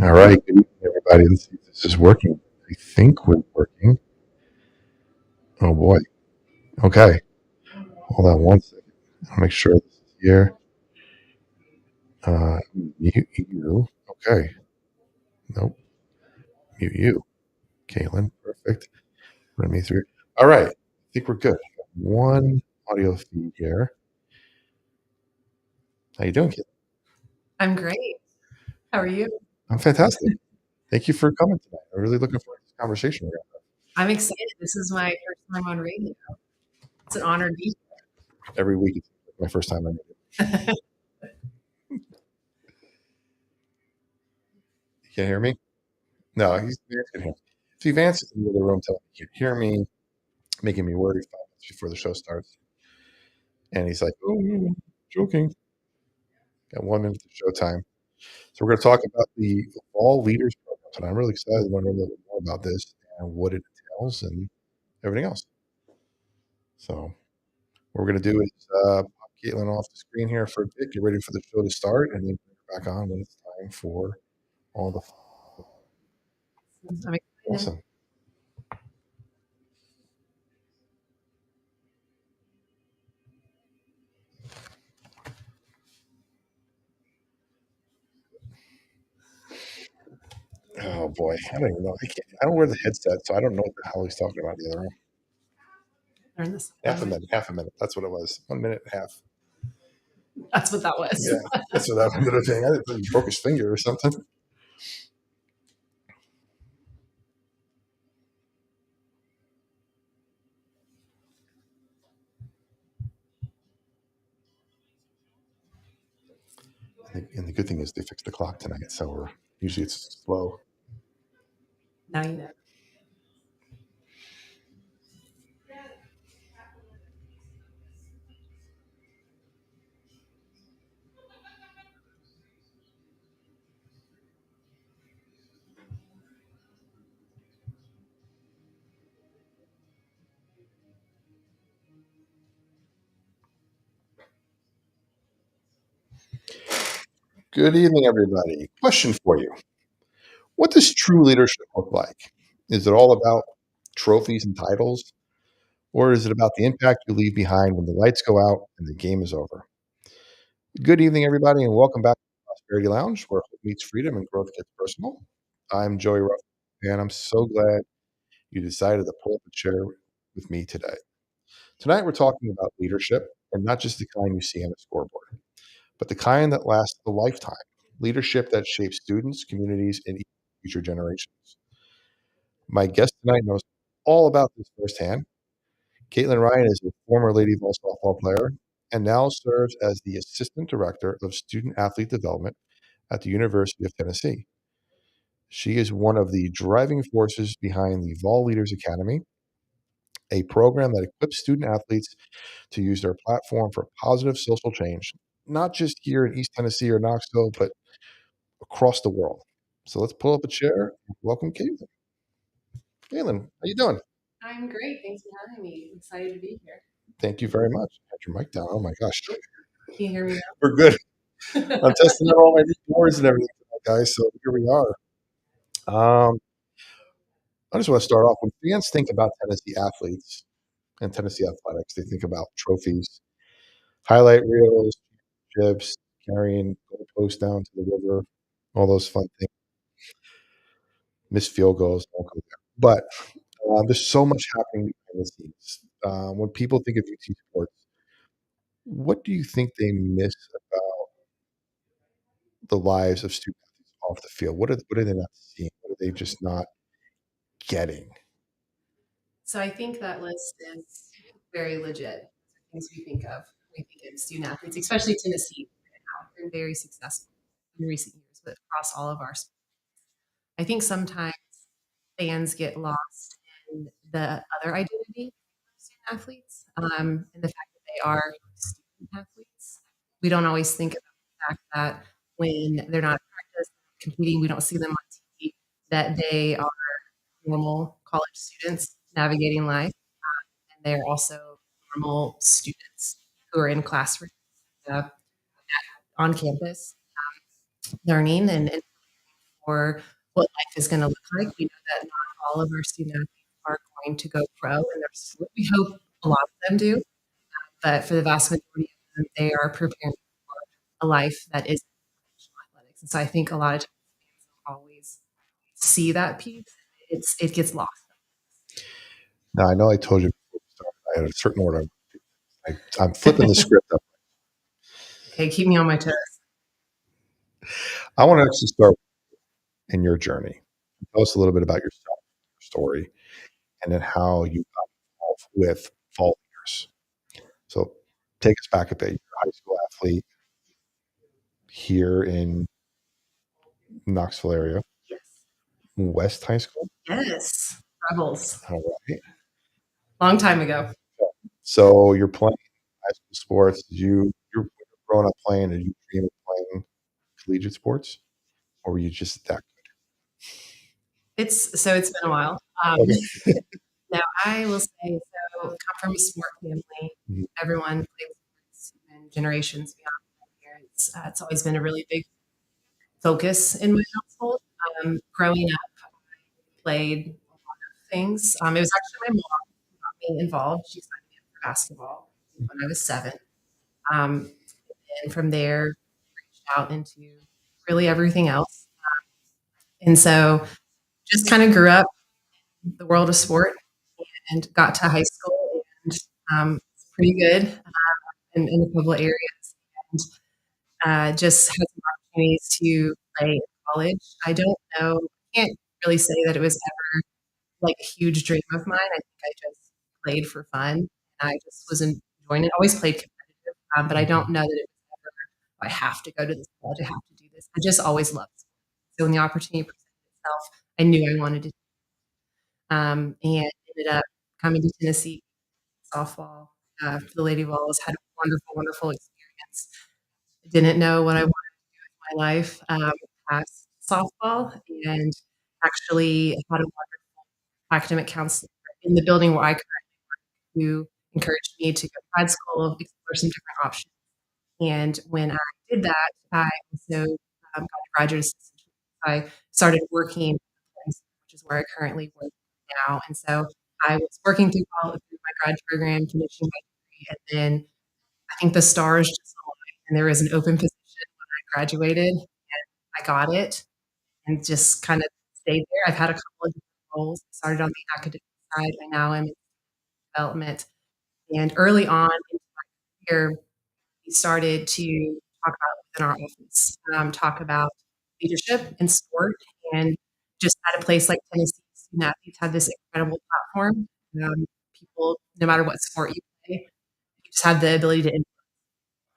All right. Good evening, everybody. Let's see if this is working. I think we're working. Oh boy. Okay. Hold on one second. I'll make sure this is here. Mute you. Okay. Nope. Mute you. Caitlin. Perfect. Run me through. All right. I think we're good. One audio feed here. How you doing, Caitlin? I'm great. How are you? I'm fantastic. Thank you for coming tonight. I'm really looking forward to this conversation. I'm excited. This is my first time on radio. It's an honor to be Every week. It's my first time on it. here. You can't hear me? No, Vance can hear me. See, Vance is in the other room telling me he can hear me, making me worried 5 minutes before the show starts. And he's like, "Oh, no, joking." Got 1 minute to showtime. So we're going to talk about the VOLeaders program. And I'm really excited to learn a little bit more about this and what it entails and everything else. So what we're going to do is pop Caitlin off the screen here for a bit, get ready for the show to start, and then bring her back on when it's time for all the I'm excited. awesome. Oh boy, I don't even know. I don't wear the headset, so I don't know what the hell he's talking about in the other room. Learn this. Half a minute. Half a minute. That's what it was. 1 minute and a half. That's what that was. Yeah, that's what that ended up saying. I didn't think he broke his finger or something. And the good thing is they fixed the clock tonight, so usually it's slow. Now you know. Good evening, everybody. Question for you. What does true leadership look like? Is it all about trophies and titles, or is it about the impact you leave behind when the lights go out and the game is over? Good evening, everybody, and welcome back to the Prosperity Lounge, where hope meets freedom and growth gets personal. I'm Joey Ruff, and I'm so glad you decided to pull up a chair with me today. Tonight, we're talking about leadership, and not just the kind you see on a scoreboard, but the kind that lasts a lifetime. Leadership that shapes students, communities, and even future generations. My guest tonight knows all about this firsthand. Caitlin Ryan is a former Lady Vol softball player and now serves as the Assistant Director of Student Athlete Development at the University of Tennessee. She is one of the driving forces behind the VOLeaders Academy, a program that equips student athletes to use their platform for positive social change, not just here in East Tennessee or Knoxville, but across the world. So let's pull up a chair. Welcome, Caitlin. Caitlin, how you doing? I'm great. Thanks for having me. I'm excited to be here. Thank you very much. Got your mic down. Oh my gosh, Can you hear me we're good. now? I'm testing out all my new boards and everything, guys. So here we are. I just want to start off when fans think about Tennessee athletes and Tennessee athletics. They think about trophies, highlight reels, chips, carrying goalposts down to the river, all those fun things. Missed field goals, won't go there. But there's so much happening behind the scenes. When people think of UT sports, what do you think they miss about the lives of student athletes off the field? What are they not seeing? What are they just not getting? So I think that list is very legit. Things we think of when we think of student athletes, especially Tennessee. Been very successful in recent years, but across all of our sports. I think sometimes fans get lost in the other identity of student athletes, and the fact that they are student athletes. We don't always think about the fact that when they're not at practice competing, we don't see them on TV, that they are normal college students navigating life, and they're also normal students who are in classrooms uh, on campus learning and for what life is going to look like. We know that not all of our student athletes are going to go pro in their sport. We hope a lot of them do, but for the vast majority of them, they are preparing for a life that is professional athletics. And so I think a lot of times fans don't always see that piece. It gets lost. Now, I know I told you before we started, I had a certain order. I'm flipping the script up. Okay, keep me on my toes. I want to actually start in your journey. Tell us a little bit about yourself, your story, and then how you got involved with VOLeaders. So take us back a bit. You're a high school athlete here in Knoxville area, Yes. West High School. Yes. Rebels. All right. Long time ago. So you're playing high school sports. You're growing up playing, did you dream of playing collegiate sports? Or were you just that It's been a while. good? Okay. Now I will say so. Come from a sport family. Mhm. Everyone plays sports and generations beyond my parents. It's always been a really big focus in my household. Growing up, played things. It was actually my mom who got me involved. She signed me up for basketball when I was 7. Um, and from there, reached out into really everything else. And so just kind of grew up in the world of sport and got to high school and was pretty good in a couple of areas and just had some opportunities to play in college. I don't know, can't really say that it was ever like a huge dream of mine. I think I just played for fun and I just was enjoying it. Always played competitive, but I don't know that it was ever, I have to go to this college, I have to do this. I just always loved sport. So when the opportunity presented itself, I knew I wanted to, and ended up coming to Tennessee softball for the Lady Vols. Had a wonderful, wonderful experience. Didn't know what I wanted in my life past softball, and actually had a wonderful academic counselor in the building where I currently who encouraged me to go to grad school, explore some different options. And when I did that, I also got a graduate assistant. I started working, which is where I currently work now. And so I was working through through my grad program, finishing my degree, and then I think the stars just aligned, and there was an open position when I graduated, and I got it, and just kind of stayed there. I've had a couple of different roles. I started on the academic side, and now I'm in development. And early on in my career, we started to talk about within our office, talk about leadership and sport, and just at a place like Tennessee, student athletes have this incredible platform. People, no matter what sport you play, you just have the ability to influence.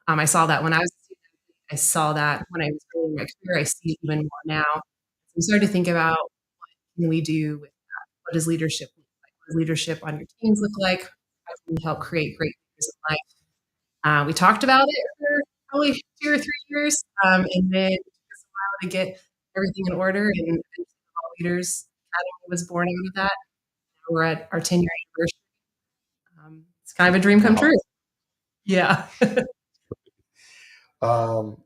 I saw that when I was a student athlete. I saw that when I was early in my career. I see it even more now. So we started to think about what can we do with that? What does leadership look like? What does leadership on your teams look like? How can we help create great leaders in life? We talked about it for probably 2 or 3 years, and then it took us a while to get everything in order, and eventually the All Leaders Academy was born out of that. Now we're at our 10-year anniversary. It's kind of a dream come Wow. true. Yeah. Um,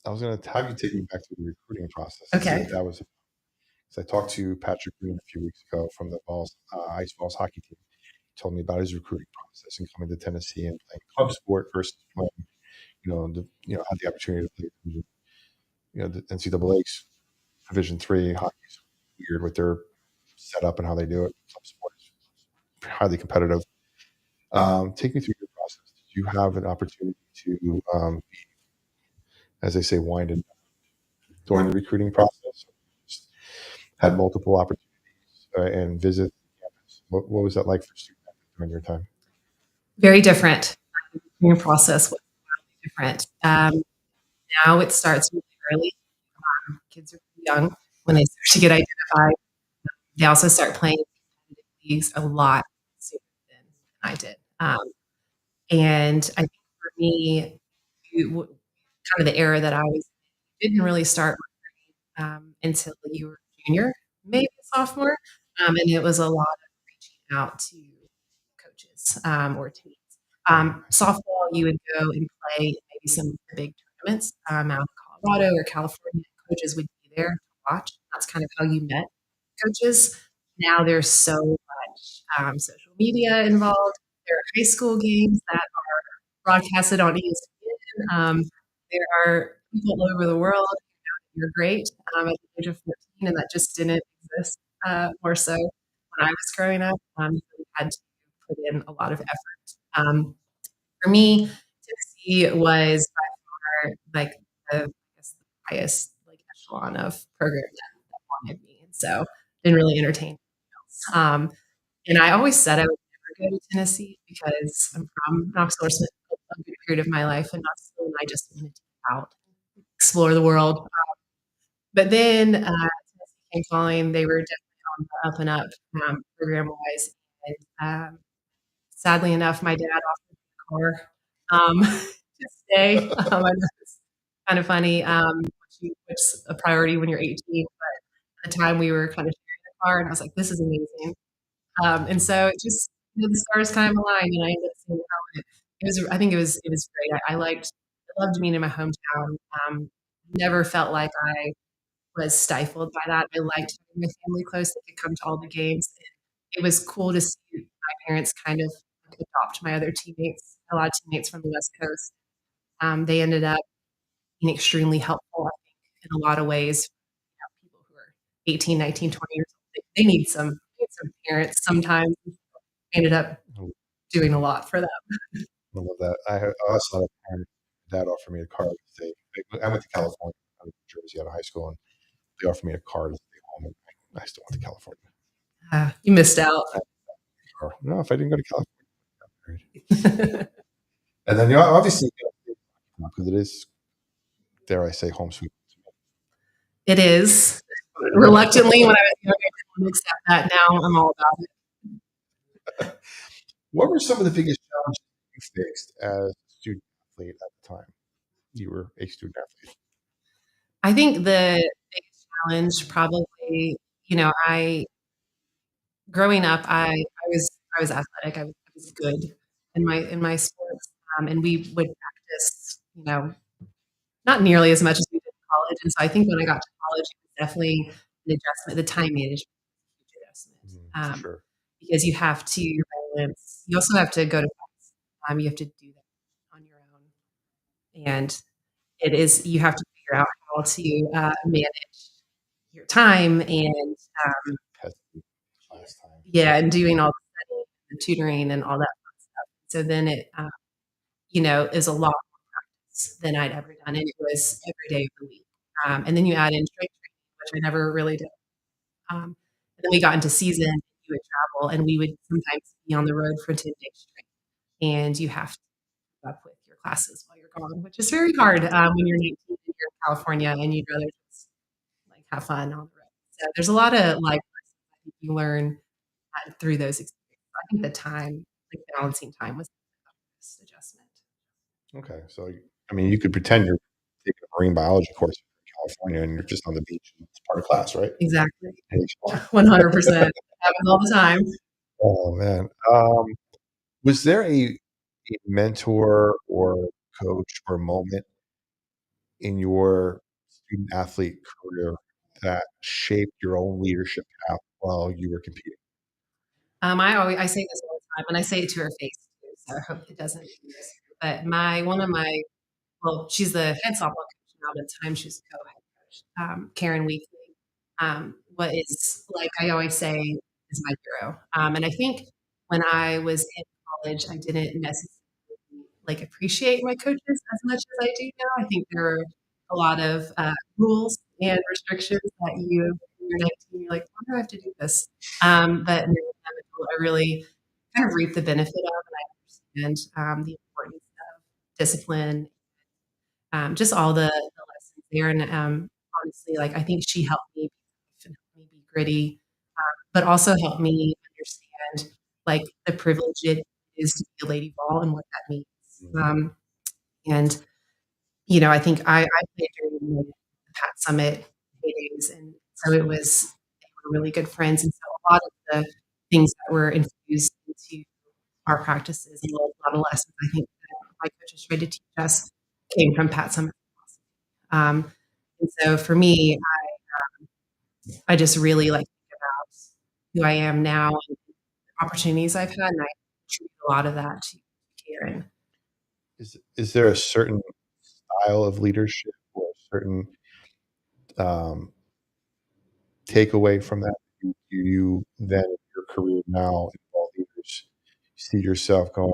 I was going to have you take me back to the recruiting process and see Okay. what that was. So I talked to Patrick Green a few weeks ago from the Ice Balls hockey team. He told me about his recruiting process and coming to Tennessee and playing club sport versus playing, had the opportunity to play, the NCAA's Division III hockey is weird with their setup and how they do it. Club sport is highly competitive. Take me through your process. Did you have an opportunity to, as they say, wind and during the recruiting process? Just had multiple opportunities and visit campus. What was that like for students during your time? Very different. Your process was different. Now it starts really early. Kids are pretty young when they start to get identified. They also start playing competitive leagues a lot sooner than I did. And I think for me, kind of the era that I was in, didn't really start until you were a junior, maybe a sophomore. And it was a lot of reaching out to coaches or teams. Softball, you would go and play in maybe some of the big tournaments out in Colorado or California. Coaches would be there to watch. That's kind of how you met coaches. Now there's so much social media involved. There are high school games that are broadcasted on ESPN. There are people all over the world who are great at the age of 14, and that just didn't exist more so when I was growing up. You had to put in a lot of effort. For me, Tennessee was by far like the, I guess, the highest like echelon of program that wanted me, and so didn't really entertain anything else. And I always said I would never go to Tennessee because I'm from Knoxville, so a good period of my life in Knoxville, and I just wanted to get out, explore the world. But then Tennessee came calling. They were definitely on the up and up program wise, and sadly enough, my dad offered me a car to stay. I know it's kind of funny, what's a priority when you're 18, but at the time we were kind of sharing a car, and I was like, "This is amazing." And so it just the stars kind of aligned, and I ended up seeing how it was. I think it was great. I loved being in my hometown. Never felt like I was stifled by that. I liked having my family close; they could come to all the games. It was cool to see my parents kind of like, adopt my other teammates. A lot of teammates from the West Coast. They ended up being extremely helpful, I think, in a lot of ways. People who are 18, 19, 20 years old, they need some parents sometimes. Ended up Oh, doing a lot for them. I love that. I also had a parent, dad offered me a car to stay. I went to California. I was in Jersey out of high school, and they offered me a car to stay home, and I still went to California. You missed out. I or no, if I didn't go to California, I got married. And then, obviously, because it is, dare I say, home sweet It is. home. Reluctantly, when I was younger, I didn't want to accept that. Now I'm all about it. What were some of the biggest challenges you faced as a student athlete at the time? You were a student athlete. I think the biggest challenge probably, I growing up, I was athletic. I was good in my sports, and we would practice, not nearly as much as we did in college. And so I think when I got to college, it was definitely an adjustment. The time management was a huge adjustment For sure. because you have to balance. You also have to go to class. You have to do that on your own, and it is you have to figure out how to manage your time and Pesky last time. yeah, and doing all the studying, the tutoring, and all that fun stuff. So then it, is a lot than I'd ever done, and it was every day of the week. And then you add in strength training, which I never really did. And then we got into season, and you would travel, and we would sometimes be on the road for 10 days straight, and you have to keep up with your classes while you're gone, which is very hard when you're 19 and you're in California and you'd rather just like have fun on the road. So there's a lot of life lessons I think you learn through those experiences. I think the time, like balancing time, was the toughest adjustment. Okay, so I mean, you could pretend you're taking a marine biology course in California, and you're just on the beach, and it's part of class, right? Exactly. And you- 100%. Happens all the time. Oh man, was there a mentor or coach or moment in your student athlete career that shaped your own leadership path while you were competing? I say this all the time, and I say it to her face too, so I hope it doesn't embarrass her. But one of my well, she's the head softball coach now, but at the time she was the co-head coach, Karen Weekly. What is like I always say is my hero. And I think when I was in college, I didn't necessarily like appreciate my coaches as much as I do now. I think there are a lot of rules and restrictions that when you're 19, you're like, why do I have to do this? But now I really kind of reap the benefit of, and I understand the importance of discipline, just all the lessons there. And honestly, like I think she helped me and helped me be gritty, but also helped me understand like the privilege it is to be a lady ball and what that means. Mhm. And I think I played during like, the Pat Summit heydays, and so it was they were really good friends, and so a lot of the things that were infused into our practices and a lot of lessons I think that my coaches tried to teach us came from Pat Summit. Um, and so for me, I just really like think about who I am now and the opportunities I've had, and I attribute a lot of that to Karen. Is there a certain style of leadership or a certain um, takeaway from that? You then in your career now in all leaders see yourself going,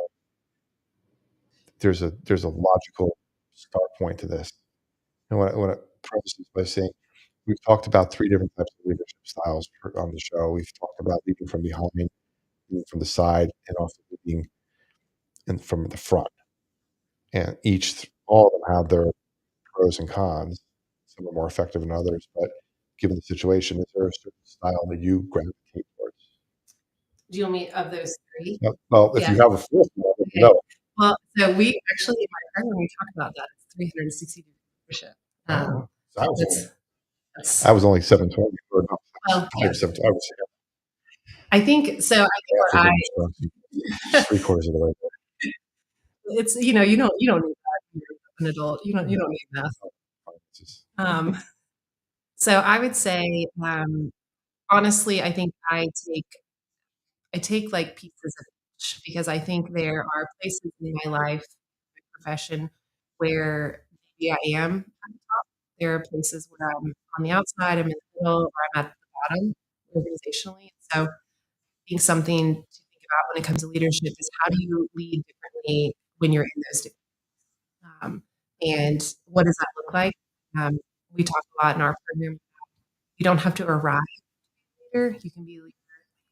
there's a logical start point to this. And what I preface this by saying we've talked about 3 different types of leadership styles on the show. We've talked about leading from behind, leading from the side, and also leading from the front. And all of them have their pros and cons. Some are more effective than others, but given the situation, is there a certain style that you gravitate towards? Do you want me of those 3? Well, if Yeah. you have a 4th one, let me Okay. know. Well, so we actually in my program, we talk about that. It's 360-degree leadership. Oh, so That's that's I was only 720 or no, well, I yeah. was 7 I was I think so. I think half what of I them, so three-quarters of the way it's you don't need that. You're an adult. You don't need math. there. It's just Um, so I would say, honestly, I think I take like pieces of each because I think there are places in my life, my profession, where maybe I am at the top. There are places where I'm on the outside, I'm in the middle, or I'm at the bottom organizationally. So I think something to think about when it comes to leadership is how do you lead differently when you're in those different and what does that look like? Um, we talk a lot in our program. You don't have to arrive leader. You can be a leader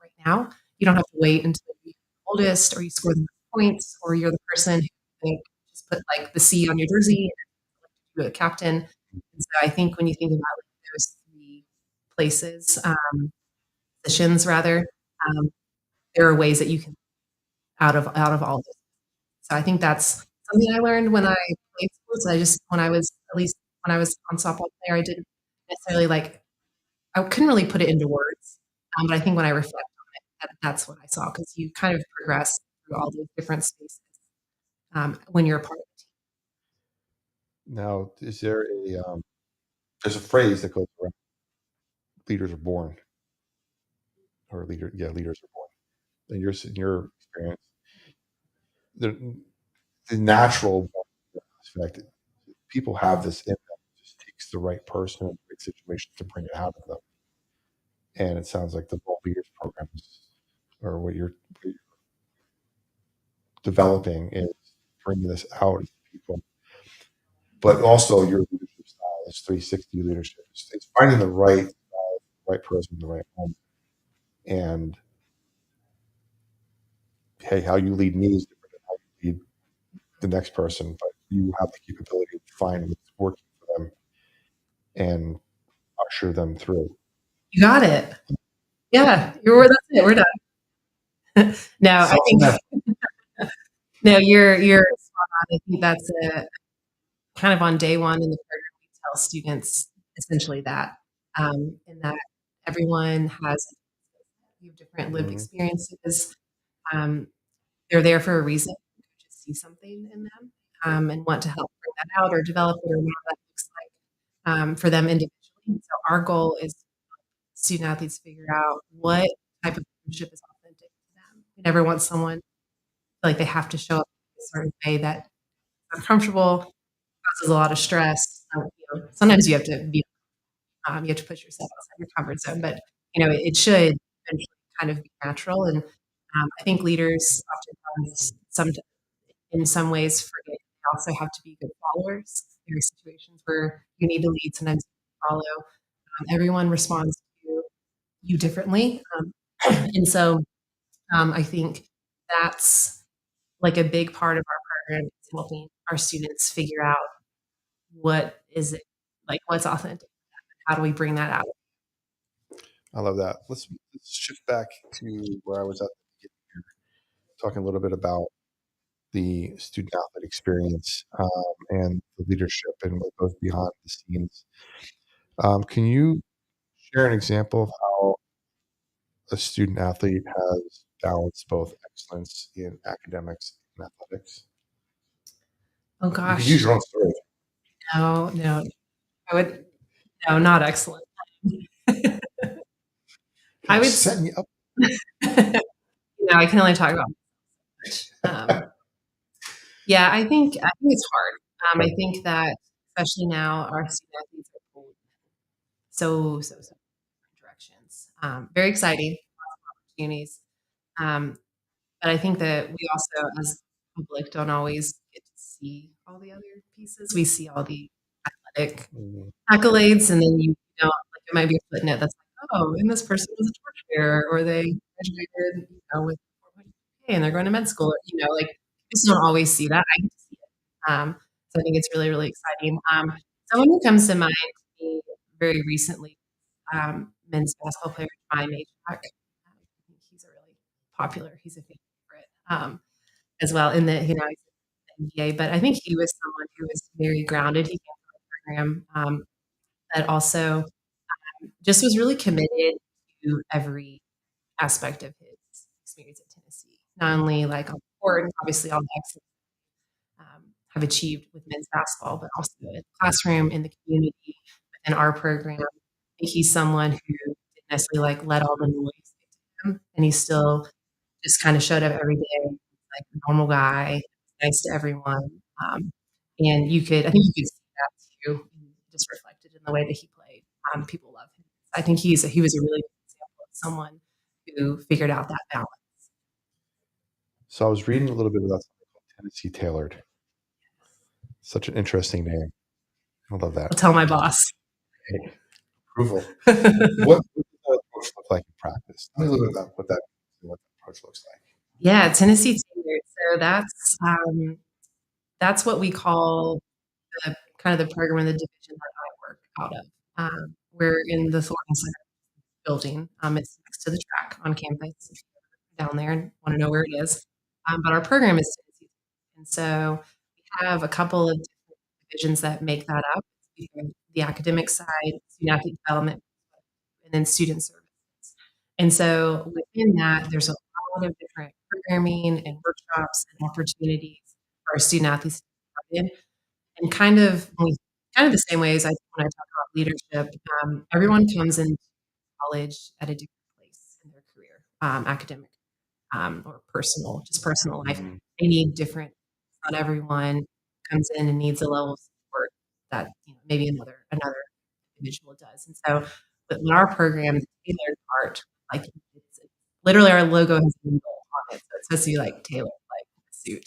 right now. You don't have to wait until you're the oldest or you score the most points or you're the person who like, just put like the C on your jersey and you're a captain. And so I think when you think about like, those 3 places, positions rather, um, there are ways that you can out of all of this. So I think that's something I learned when I played sports. I just when I was at least when I was on softball player, I didn't necessarily like I couldn't really put it into words. But I think when I reflect on it, that's what I saw because you kind of progress through all those different spaces when you're a part of the now, is there there's a phrase that goes around, leaders are born, or leaders are born. In your experience, the the natural aspect, people have this in them. It just takes the right person in the right situation to bring it out of them. And it sounds like the Ball Leaders program or what you're developing is bringing this out of people. But also your leadership style is 360 leadership. It's finding the right right person in the right moment. And hey, how you lead me is different than how you lead the next person, but you have the capability to find what's working for them and usher them through. You got it. Yeah, that's it. We're done. No, I Something think that no, you're spot on. I think that's a kind of on day one in the program. We tell students essentially that, in that everyone has you have different lived mhm, experiences. Um, they're there for a reason. You just see something in them and want to help bring that out or develop it or whatever that looks like for them individually. So our goal is student athletes figure out what type of leadership is authentic to them. We never want someone to feel like they have to show up a certain way that is uncomfortable, causes a lot of stress. Sometimes you have to push yourself outside your comfort zone, but it should eventually kind of be natural. And I think leaders oftentimes, in some ways, forget they also have to be good followers. There are situations where you need to lead, sometimes you follow. Everyone responds to you differently, and so I think that's like a big part of our program is helping our students figure out what is it like, what's authentic. How do we bring that out? I love that. Let's shift back to where I was at the beginning here, talking a little bit about the student athlete experience and the leadership and what goes behind the scenes. Can you share an example of how a student athlete has balanced both excellence in academics and athletics? Oh You can use gosh, your own story. no, no, I would no, not excellent. I I was would s setting you up. I can only talk about much. Yeah, I think it's hard. I think that especially now our student athletes are pulled so different directions. Very exciting, lots of opportunities. Um, but I think that we also, as public, don't always get to see all the other pieces. We see all the athletic Mhm. accolades, and then like it might be a footnote that's like, oh, and this person was a torchbearer, or they graduated, with 4.0 and they're going to med school, or, like you just don't always see that. I get to see it. So I think it's really, really exciting. Someone who comes to mind to me very recently, men's basketball player Ryan Majak. I think he's a really popular. He's a favorite as well in the he's in the NBA. But I think he was someone who was very grounded. He came from a program that also just was really committed to every aspect of his experience at Tennessee. Not only like on the court and obviously all the excellence have achieved with men's basketball, but also in the classroom, in the community, within our program. I think he's someone who didn't necessarily like let all the noise get to him, and he still just kind of showed up every day like a normal guy, nice to everyone. And I think you could see that too, just reflected in the way that he played. People love him. I think he was a really good example of someone who figured out that balance. So I was reading a little bit about something called Tennessee Tailored. Such an interesting name. I love that. I'll tell my boss. Hey, approval. What does that approach look like in practice? Tell me a little bit about what that approach looks like. Yeah, Tennessee Tailored. So that's what we call the kind of the program and the division that I work out of. We're in the Thornton Center building. It's next to the track on campus. If you're down there and want to know where it is, but our program is Tennessee, and so we have a couple of different divisions that make that up. We have the academic side, student athlete development, and then student services. And so within that, there's a lot of different programming and workshops and opportunities for our student athletes to be part in. And kind of the same way as when I talk about leadership, everyone comes into college at a different place in their career, academic, or personal, just personal life. Mhm. They need different. Not everyone comes in and needs a level of support that maybe another individual does. And so, but in our program, the tailored part, like it's literally our logo has a needle on it, so it's supposed to be like tailored, like a suit.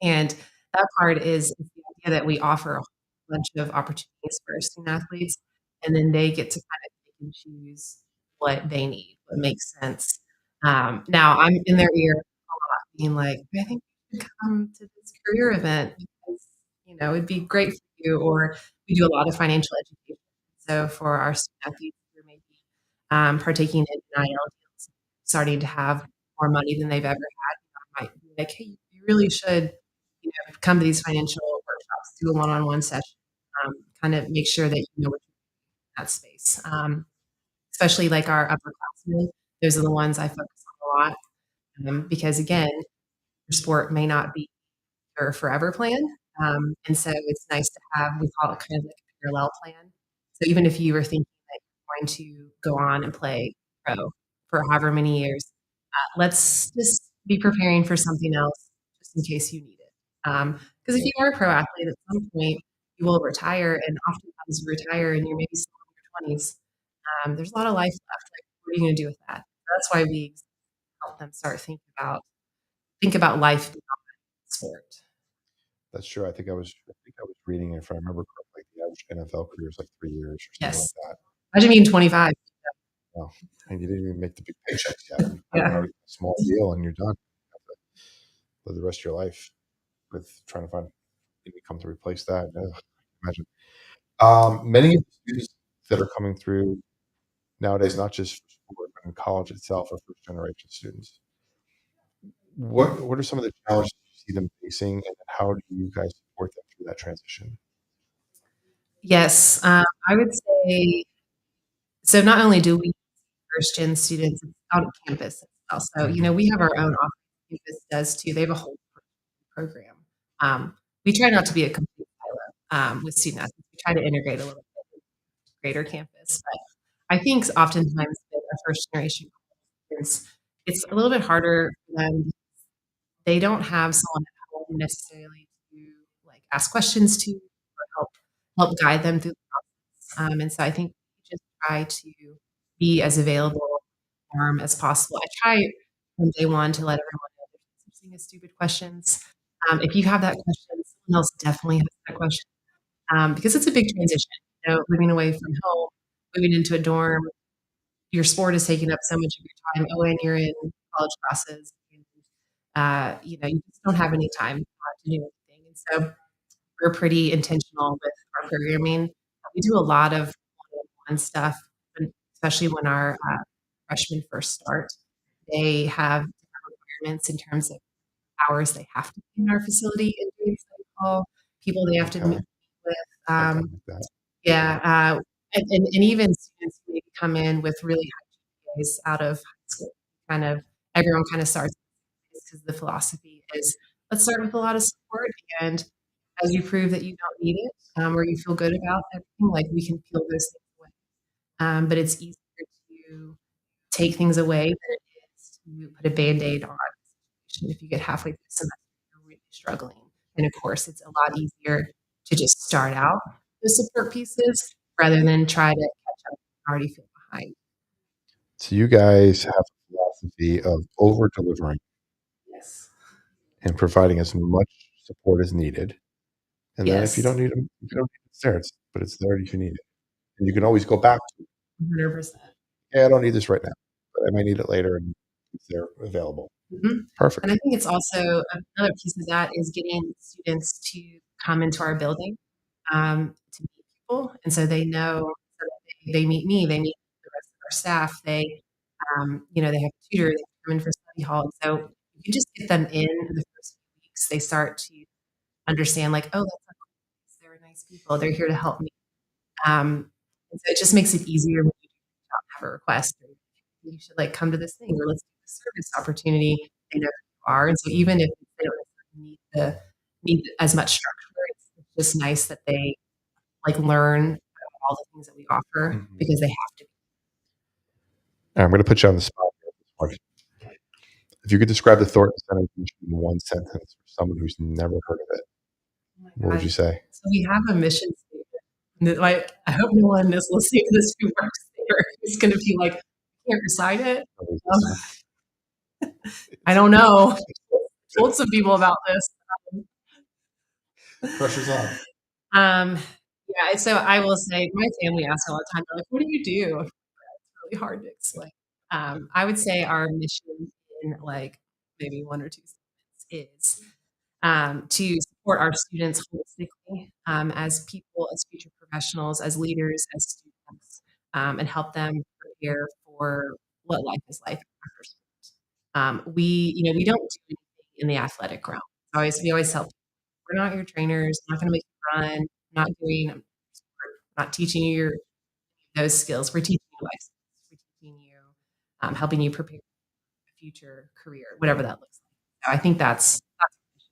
And that part is the idea that we offer a whole bunch of opportunities for our student athletes, and then they get to kind of pick and choose what they need, what makes sense. Now I'm in their ear a lot, being like, I think you should come to this career event because it'd be great for you. Or we do a lot of financial education. So for our student athletes who are maybe partaking in NIL deals, starting to have more money than they've ever had, I might be like, hey, you really should come to these financial workshops, do a one-on-one session, kind of make sure that you know what you're doing in that space. Especially like our upperclassmen, those are the ones I focus on a lot, because again, your sport may not be your forever plan, and so it's nice to have. We call it kind of like a parallel plan. So even if you were thinking that you're going to go on and play pro for however many years, let's just be preparing for something else just in case you need it. Because if you are a pro athlete, at some point you will retire, and oftentimes you retire and you're maybe still in your 20s. There's a lot of life left. Like, what are you going to do with that? That's why we help them start think about life beyond sport. That's true. I think I was reading, if I remember correctly, the average NFL career is like 3 years or something like Yes. that. Imagine being 25. Wow, and you didn't even make the big paychecks yet. You Yeah. already a small deal and you're done. You have to live the rest of your life with trying to find income to replace that. Ugh, imagine. Many of the students that are coming through nowadays, not just for sport, but in college itself, are first generation students. What are some of the challenges you see them facing, and how do you guys support them through that transition? Yes. I would say so. Not only do we first gen students out of campus as well, so Mhm. we have our own office. Campus does too. They have a whole program. We try not to be a complete silo with student athletes. We try to integrate a little bit greater campus. But I think oftentimes that our first generation is it's a little bit harder for them. They don't have someone at home necessarily to like ask questions to or help guide them through the process. And so I think we just try to be as available as possible. I try from day one to let everyone know there's no such thing as stupid questions. If you have that question, someone else definitely has that question because it's a big transition. You know, moving away from home, moving into a dorm, your sport is taking up so much of your time. Oh, and you're in college classes. You know, you just don't have any time to do anything. And so we're pretty intentional with our programming. We do a lot of one-on-one stuff, especially when our freshmen first start. They have different requirements in terms of hours they have to be in our facility and days they call people they have to meet Okay. with. I've done Um, like that. yeah, and even students who maybe come in with really high GPAs out of high school, kind of everyone kind of starts because the philosophy is let's start with a lot of support, and as you prove that you don't need it or you feel good about everything, like we can peel those things away. But it's easier to take things away than it is to put a band-aid on a situation if you get halfway through the semester you're really struggling. And of course, it's a lot easier to just start out the support pieces rather than try to catch up and already feel behind. So you guys have a philosophy of over delivering Yes. and providing as much support as needed. And then if you Yes. don't need them, if you don't need it, it's there. But it's there if you need it. And you can always go back to, 100%. yeah, I don't need this right now, but I might need it later, and it's there available. Mhm. And Perfect. I think it's also another piece of that is getting students to come into our building to meet people, and so they know so that they meet me, they meet the rest of our staff, you know, they have a tutor, they come in for study hall, and so if you just get them in the first few weeks, they start to understand like, oh, that's a cool place. They're nice people. They're here to help me. And so it just makes it easier when you have a request. Or you should like come to this thing or let's do a service opportunity. They know who you are. And so even if they don't necessarily need as much structure, it's just nice that they like learn about all the things that we offer Mhm. because they have to. I'm going to put you on the spot here with this question. If you could describe the Thornton Center mission in one sentence for someone who's never heard of it, Oh my what would you God. say? So we have a mission statement. I hope no one is listening to this who works there is going to be like, I can't recite it. Nobody's Um, listening. I It's don't know. okay. Told some people about this. Pressure's on. Um, yeah, so I will say my family asks all the time, they're like, "What do you do?" It's really hard to explain. I would say our mission in like maybe one or two sentences is to support our students holistically as people, as future professionals, as leaders, as students, and help them prepare for what life is like after school. We don't do anything in the athletic realm. We always tell people, we're not your trainers. I'm not going to make you run. I'm not doing. I'm not teaching you those skills. We're teaching you life skills. We're teaching you, helping you prepare for a future career, whatever that looks like. So I think that's the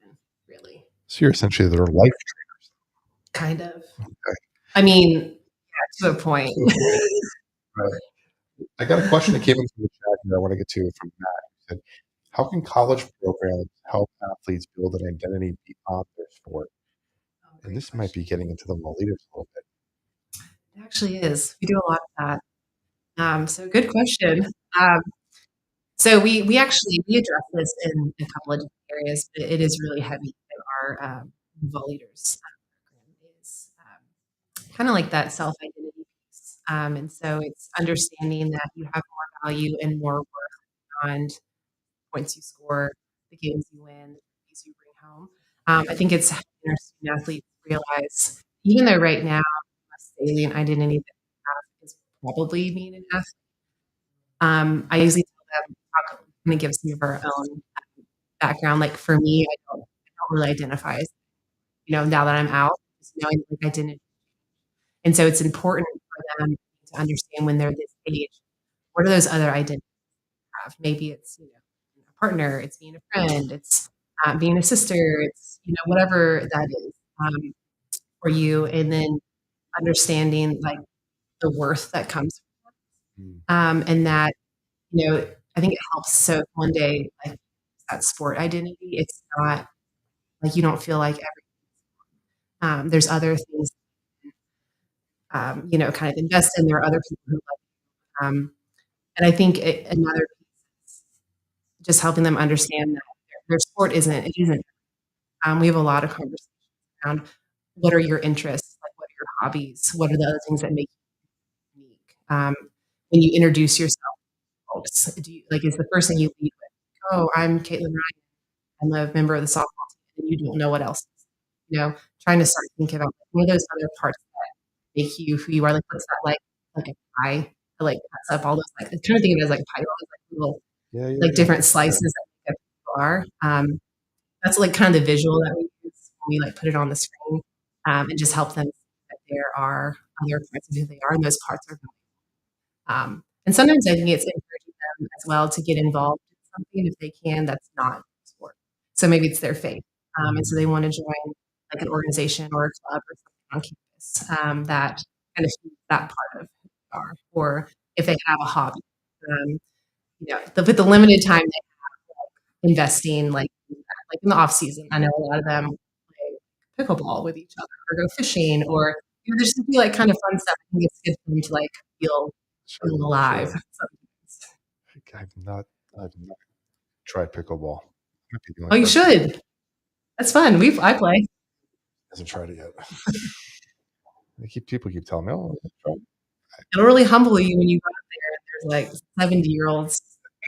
mission, really, So you're essentially their life kind of. trainer. I mean, yeah, to a point. To a point. Right. I got a question that came in from the chat here I want to get to from Matt. He said, how can college programs help athletes build an identity beyond their sport? Oh, And great this might be question. getting into the leaders a little bit. It actually is. We do a lot of that. So good question. Um, So we actually we address this in a couple of different areas, but it is really heavy in our VOLeaders program is kind of like that self identity piece, and so it's understanding that you have more value and more worth beyond points you score, the games you win, the trophies you bring home. I think it's helping our student athletes realize, even though right now the salient identity that we have is probably being an athlete. I usually tell them, I'm going to give some of our own background. Like for me, I don't really identify as, now that I'm out, just knowing like identity. And so it's important for them to understand when they're this age, what are those other identities they have? Maybe it's, being a partner, it's being a friend, it's being a sister, it's, whatever that is for you. And then understanding like the worth that comes from that. Mm. And that, I think it helps. So if one day, like that sport identity, it's not like you don't feel like there's other things, kind of invest in. There are other people who and I think another piece is just helping them understand that their sport isn't. We have a lot of conversations around what are your interests, like what are your hobbies, what are the other things that make you unique. When you introduce yourself, to folks, is the first thing you lead with, "Oh, I'm Caitlin Ryan. I'm a member of the softball team," and you don't know what else. Trying to start thinking about like, what are those other parts that make you who you are. Like, what's that like a pie that like cuts up all those like I'm trying to think of it as like a pie, like little Yeah, yeah, like yeah, different yeah. slices that make up who you are. That's like kind of the visual that we use when we like put it on the screen, and just help them see that there are other parts of who they are, and those parts are and sometimes I think it's encouraging them as well to get involved in something if they can that's not sport. So maybe it's their faith, and so they want to join like an organization or a club or something on campus that kind of feeds that part of who they are. Or if they have a hobby, with the limited time they investing like in the off season. I know a lot of them play pickleball with each other or go fishing or there's just be like kind of fun stuff. I think it's good for them to like feel Sure, feel alive sure. sometimes. I've not I've not tried pickleball. Might be the only Oh, you person should. That's fun. I play. who hasn't tried it yet. People keep telling me, "Oh, try it." It'll really humble you when you go out there and there's like 70-year-olds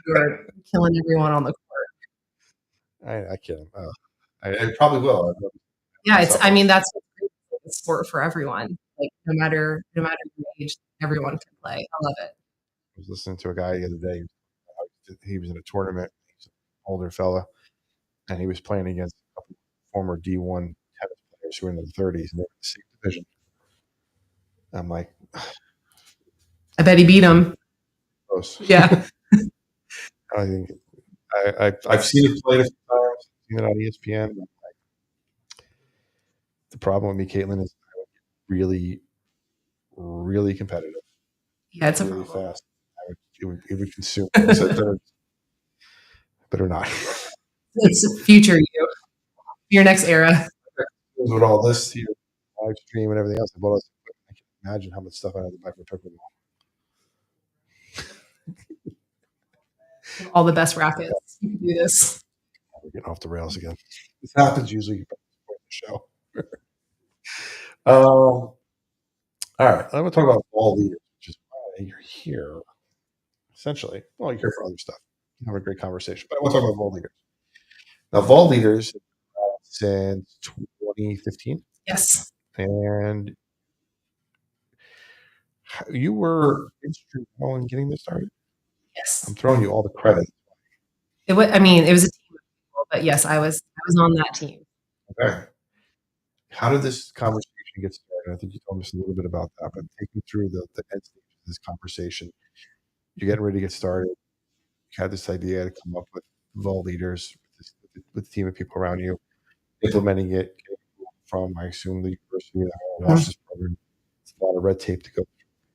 who are killing everyone on the court. I can't. I probably will. I'd love to Yeah, it's myself I on. mean that's what's great. It's a sport for everyone. Like no matter your age, everyone can play. I love it. I was listening to a guy the other day. He was in a tournament. He's an older fella, and he was playing against a couple former D1 tennis players who were in their 30s, and they were in the same division. I'm like, I bet he beat them. close. Yeah. I think I've seen it played a few times. Seen it on ESPN. The problem with me, Caitlin, is I would get really, really competitive, Yeah, it's a really problem. fast. It would consume me. So better not. It's future you, your next era. With all this here, live stream and everything else, I bought all this equipment. I can imagine how much stuff I had to buy for pickleball. All the best rackets. You can do this. We're getting off the rails again. This happens usually before the show. All right. I'm going to talk about ball leaders, which is why you're here. Essentially, well, you're here for other stuff. Have a great conversation, but I want to talk about ball leaders. Now, ball leaders since 2015, Yes. and you were instrumental in getting this started. I'm Yes. throwing you all the credit. I mean, it was a team of people, but yes, I was on that team. Okay. How did this conversation get started? I think you told us a little bit about that, but take me through the end stages of this conversation. You're getting ready to get started. You had this idea to come up with Vol leaders with a team of people around you, implementing it getting people from, I assume, the university that Mhm. launched this program. It's a lot of red tape to go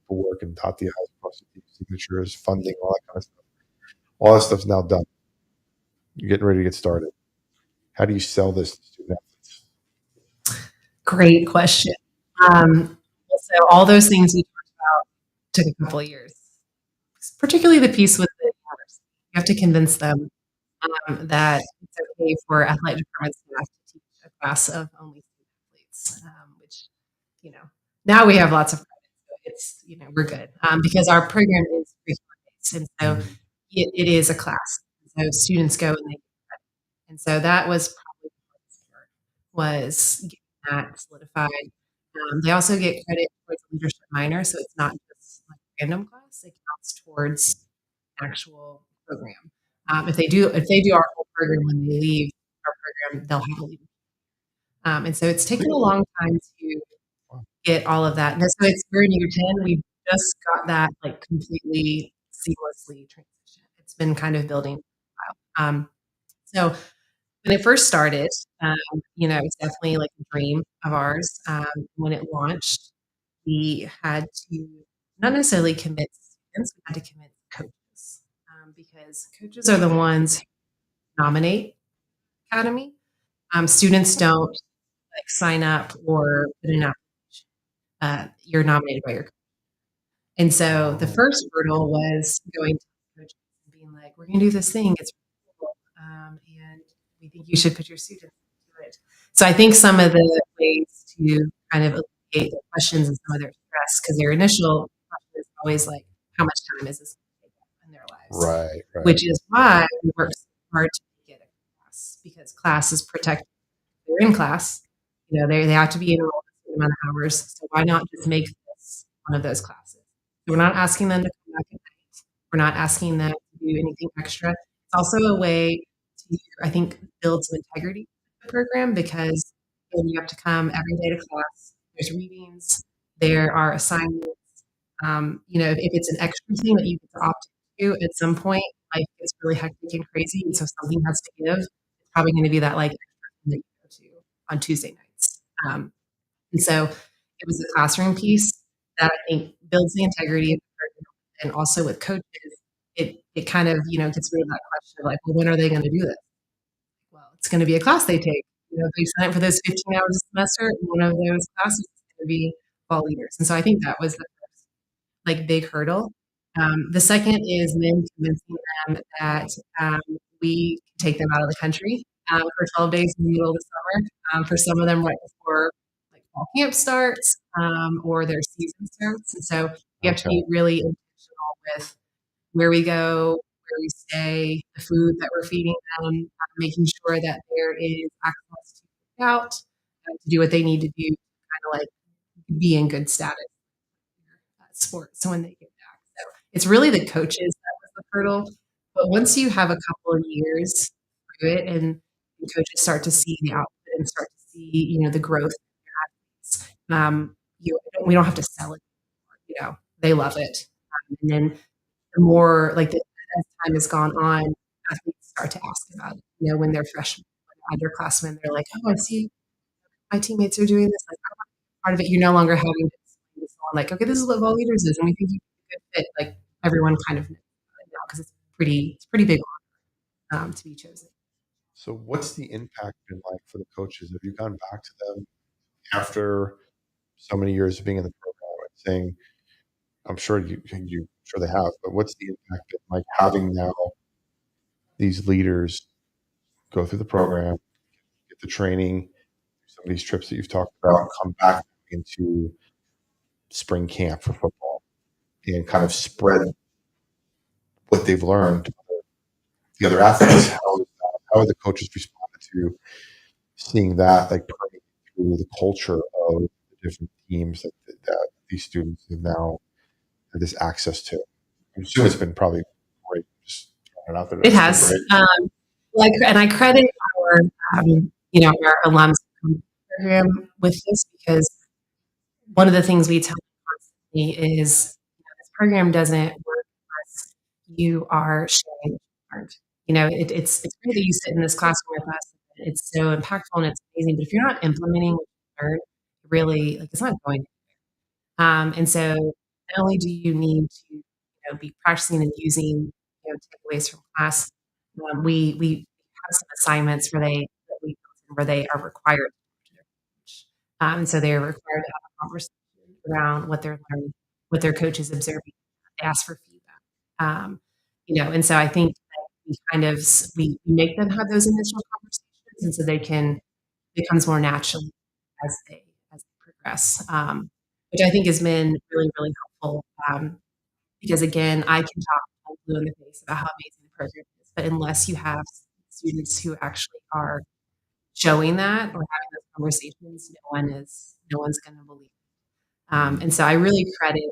through work and dot the I's, cross the T's, signatures, funding, all that kind of stuff. All that stuff's now done. You're getting ready to get started. How do you sell this to student athletes? Great question. So all those things we talked about took a couple of years, particularly the piece with the university. You have to convince them that it's okay for athletic department staff to teach a class of only student athletes, which, you know, now we have lots of credit. So we're good because our program is curriculum-based. And so it is a class. So students go and they get credit. And so that was probably the hardest part was getting that solidified. They also get credit towards a leadership minor, so it's not just like a random class; it counts towards actual program. If they do our whole program when they leave our program, they'll have a leadership. And so it's taken a Really? long time to Wow. get all of that. And so it's we're in year 10. We just got that like completely seamlessly transition. It's been kind of building for a while. So when it first started, it's definitely like a dream of ours. When it launched, we had to not necessarily convince convince, we had to convince coaches, because coaches are the ones who nominate academy. Students don't like sign up or put in an application. You're nominated by your coach. And so the Oh, first hurdle was going to coaches and being like, "We're going to do this thing. It's really cool, and we think you should put your students into it." So I think some of the ways to kind of alleviate their questions and some of their stress, because their initial question is always like, "How much time is this going to take up in their lives?" right, right. Which is why we work so hard to make it a class, because class is protected. They're in class, they have to be enrolled a certain amount of hours. So why not just make this one of those classes? So we're not asking them to come back at night. We're not asking them to do anything extra. It's also a way to, I think, build some integrity in the program, because then you have to come every day to class. There's readings, there are assignments. If it's an extra thing that you get to opt into at some point, life gets really hectic and crazy, and so something has to give. It's probably going to be that like extra thing that you go to on Tuesday nights. And so it was the classroom piece that I think builds the integrity of the program, and also with coaches, it kind of gets rid of that question of like, well, when are they going to do this? Well, it's going to be a class they take. They sign up for those 15 hours a semester, and one of those classes is going to be VOLeaders. And so I think that was the first like big hurdle. The second is then convincing them that we can take them out of the country for 12 days in the middle of the summer. For some of them, right before like fall camp starts or their season starts. And so we have to Okay. be really intentional with where we go, where we stay, the food that we're feeding them, making sure that there is access to work out, to do what they need to do to kind of like be in good status sport. So when they get back, so it's really the coaches that was the hurdle. But once you have a couple of years through it, and coaches start to see the output and start to see, the growth in your athletes, we don't have to sell it. They love it. And then the more like as time has gone on, athletes start to ask about it. When they're freshmen, when they're underclassmen, they're like, "Oh, I see my teammates are doing this. Like, I want to be part of it." You're no longer having to explain to someone like, "Okay, this is what Vol Leaders is, and we think you'd be a good fit." Like everyone kind of knows about it now, because it's pretty big to be chosen. So what's the impact been like for the coaches? Have you gone back to them after so many years of being in the program and saying, I'm sure sure they have, but what's the impact been like having now these leaders go through the program, get the training, some of these trips that you've talked about, come back into spring camp for football and kind of spread what they've learned to the other athletes? How are the coaches responded to seeing that like permeate through the culture of the different teams that these students have now had this access to? I'm assuming it's been probably great. Just throwing it out there. It It's been has, great. and I credit our our alums program with this, because one of the things we tell them constantly is, this program doesn't work unless you are sharing what you learned. It's great that you sit in this classroom with us. It's so impactful and it's amazing, but if you're not implementing what you learned, really, like, it's not going. And so not only do you need to, be practicing and using, takeaways from class, we have some assignments where they are required to talk to their coach. And so they are required to have a conversation around what they're learning, what their coach is observing. They ask for feedback. And so I think that we kind of we make them have those initial conversations, and so they can becomes more natural as they progress, which I think has been really, really helpful, because again, I can talk like blue in the face about how amazing the program is, but unless you have students who actually are showing that or having those conversations, no one's gonna believe it. And so I really credit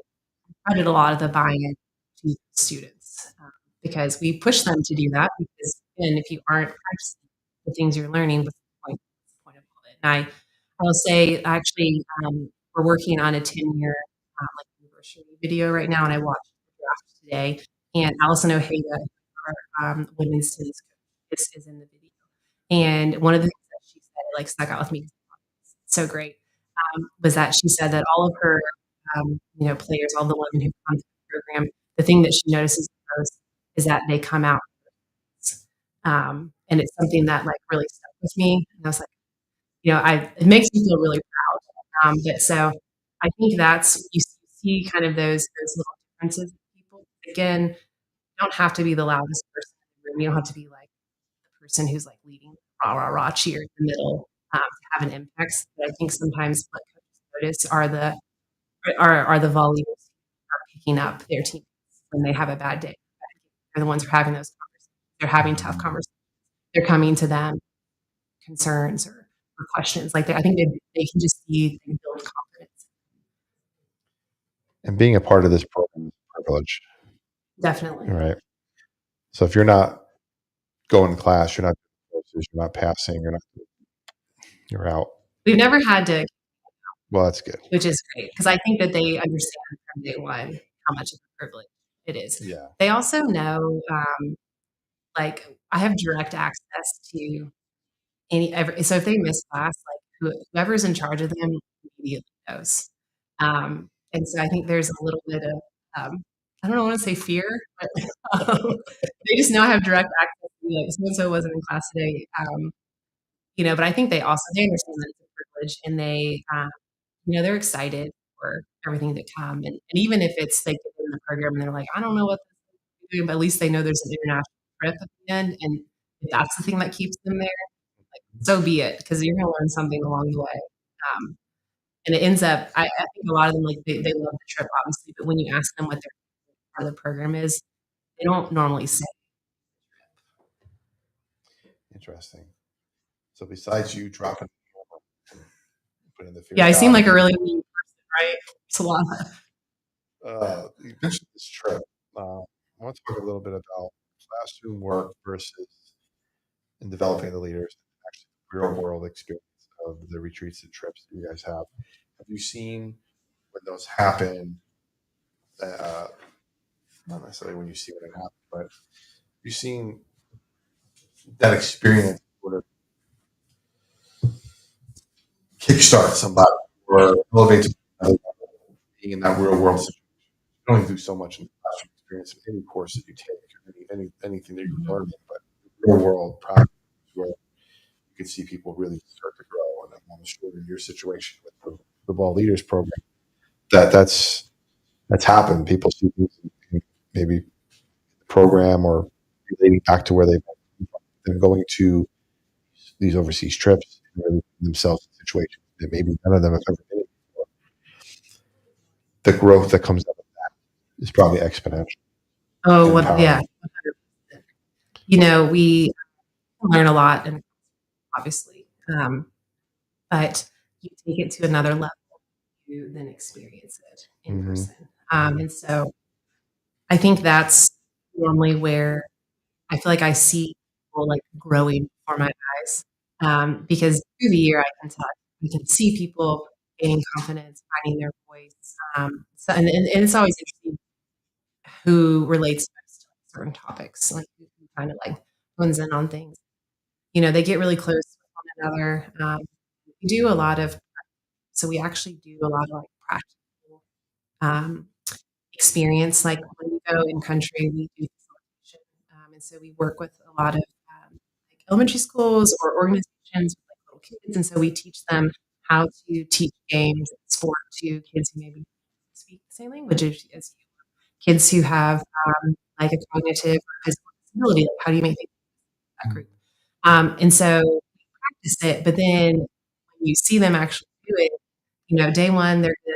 a lot of the buy-in to students, because we push them to do that, because again, if you aren't practicing the things you're learning, what's the point of all it? And I will say actually, we're working on a 10-year like anniversary video right now, and I watched the draft today, and Allison Ojeda, our women's tennis coach, is in the video. And one of the things that she said, it like stuck out with me, 'cause it's so great, was that she said that all of her players, all the women who come to the program, the thing that she notices the most is that they come out, and it's something that, like, really stuck with me, and I was like, I it makes me feel really proud, but so I think that's you see kind of those little differences in people. Again, you don't have to be the loudest person in the room, you don't have to be, like, the person who's, like, leading rah, rah, rah cheer in the middle, to have an impact, but I think sometimes what coaches notice are the volleyball who are picking up their teammates when they have a bad day. They're the ones who are having those conversations. They're having tough conversations. They're coming to them, concerns or questions. Like I think they can just see they build confidence. And being a part of this program is a privilege, Definitely. right? So if you're not going to class, you're not doing courses, you're not passing, you're out. We've never had to, Well, that's good. which is great because I think that they understand from day one how much of a privilege it is. Yeah. They also know, like I have direct access to so if they miss class, like whoever's in charge of them immediately knows. And so I think there's a little bit of I don't want to say fear, but they just know I have direct access to like so and so wasn't in class today. But I think they understand that it's a privilege and they're excited for everything to come. And even if it's they get in the program and they're like, I don't know what this is doing, but at least they know there's an international trip at the end. And if that's the thing that keeps them there, so be it, because you're gonna learn something along the way. Um, and it ends up, I think a lot of them like they love the trip, obviously, but when you ask them what their part of the program is, they don't normally say. Interesting. So besides you dropping putting the fear Yeah, I seem down, like a really mean person, right? It's a lot. you mentioned this trip. I want to talk a little bit about classroom work versus in developing the leaders, actually the real world experience of the retreats and trips that you guys have. Have you seen when those happen? Uh, Not necessarily when you see when it happens, but you've seen that experience sort of kickstart somebody or elevate somebody being in that real world situation. You only do so much in the classroom experience of any course that you take, anything that you Mhm. learn, but real world practice where you can see people really start to grow. And I'm sure in your situation with the Ball Leaders program, that's happened. People see things in maybe the program or relating back to where they've been going to these overseas trips and really putting themselves in situations that maybe none of them have ever been in before. The growth that comes out of that is probably exponential Oh, and what? Yeah, empowering. 100%. We learn a lot, and obviously, but you take it to another level. You then experience it in Hmm. person, and so I think that's normally where I feel like I see people, like, growing before my eyes, because through the year, I can tell you can see people gaining confidence, finding their voice, and it's always interesting who relates best to, like, certain topics, like, who kinda, like, hones in on things. They get really close with one another, we do a lot of so we actually do a lot of, like, practical, um experience. Like when we go in country, we do facilitation, and so we work with a lot of like elementary schools or organizations with like little kids, and so we teach them how to teach games and sport to kids who maybe speak the same language as you, kids who have like a cognitive or physical disability. Like how do you make that group? And so we practice it, but then when you see them actually do it, day one they're good,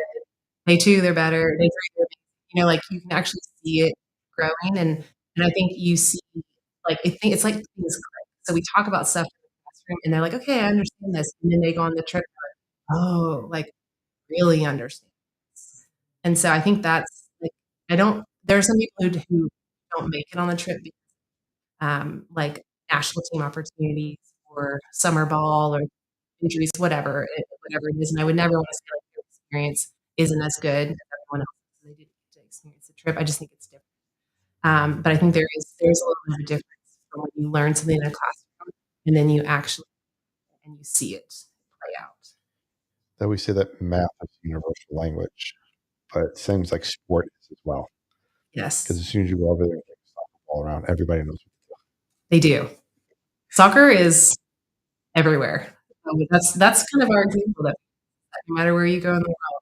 day two they're better, day three they're like you can actually see it growing, and I think you see like I think it's like things click. So we talk about stuff in the classroom, and they're like, okay, I understand this, and then they go on the trip, oh, like really understand this. And so I think that's like I don't. There are some people who don't make it on the trip like national team opportunities or summer ball or injuries, whatever it is. And I would never want to say like your experience isn't as good as everyone else. So they didn't get to experience the trip. I just think it's different. But I think there's a little bit of a difference from when you learn something in a classroom and then you actually and you see it play out. That we say that math is universal language, but it seems like sport is as well. Yes, Because as soon as you go over there and stop the ball around, everybody knows. they do. Soccer is everywhere. That's kind of our example that no matter where you go in the world,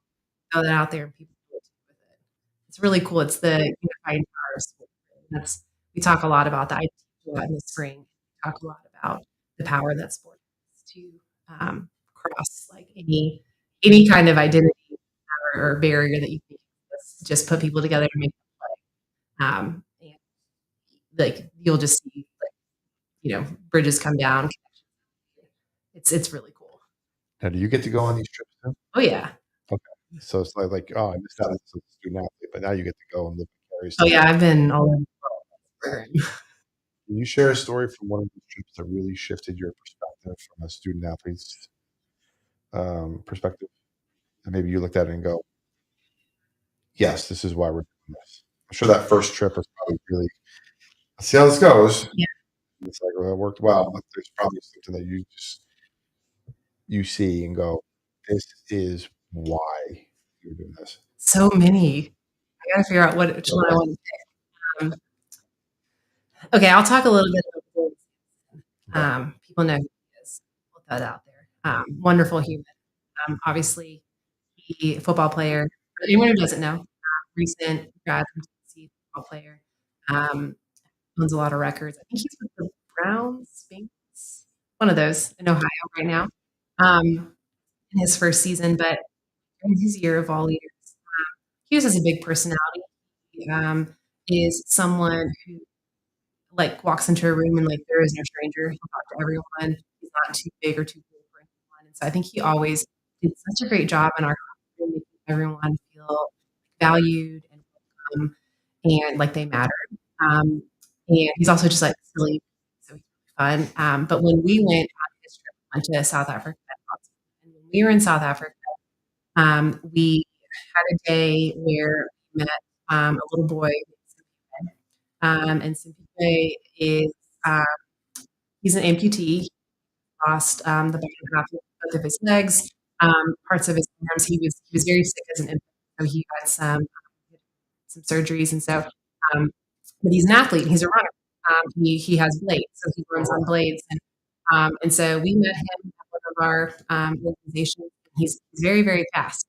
throw that out there and people do what to do with it. It's really cool. It's the unifying power of sport. And that's we talk a lot about that. I teach a lot in the spring. We talk a lot about the power that sport has to cross like any kind of identity or barrier that you think exists. Just put people together to make them play. And like you'll just see like bridges come down. It's really cool. Now, do you get to go on these trips too? Oh yeah. Okay. So it's like, oh, I missed out as a student athlete, but now you get to go and live Oh vicariously. yeah. I've been all over the program. Can you share a story from one of these trips that really shifted your perspective from a student athlete's perspective? And maybe you looked at it and go, yes, this is why we're doing this. I'm sure that first trip was probably really, let's see how this goes. Yeah. It's like, well, it worked well, but there's probably something that you see and go, this is why you're doing this. So many. I gotta figure out which one I Okay. want to pick. Okay, I'll talk a little bit about Bill. Okay. People know who he is. Put that out there. Wonderful human. Obviously, he football player. For anyone who doesn't know, recent grad from Tennessee football player. Um, owns a lot of records. I think he's with the Browns, Bengals, one of those in Ohio right now. In his first season, but in his year of all leaders, he just has a big personality. He, is someone who like walks into a room and like there is no stranger. He'll talk to everyone. He's not too big or too cool for anyone. And so I think he always did such a great job in our classroom making everyone feel valued and welcome and like they mattered. Um, and he's also just like silly, so he's really fun. But when we went on his trip, went to South Africa, and when we were in South Africa, we had a day where we met a little boy, and Simpiwe is um, he's an amputee. He lost the bottom half of both of his legs, parts of his arms. He was very sick as an infant, so he had some surgeries, and so but he's an athlete. He's a runner. He has blades, so he runs on blades, and so we met him at one of our organizations. He's very very fast.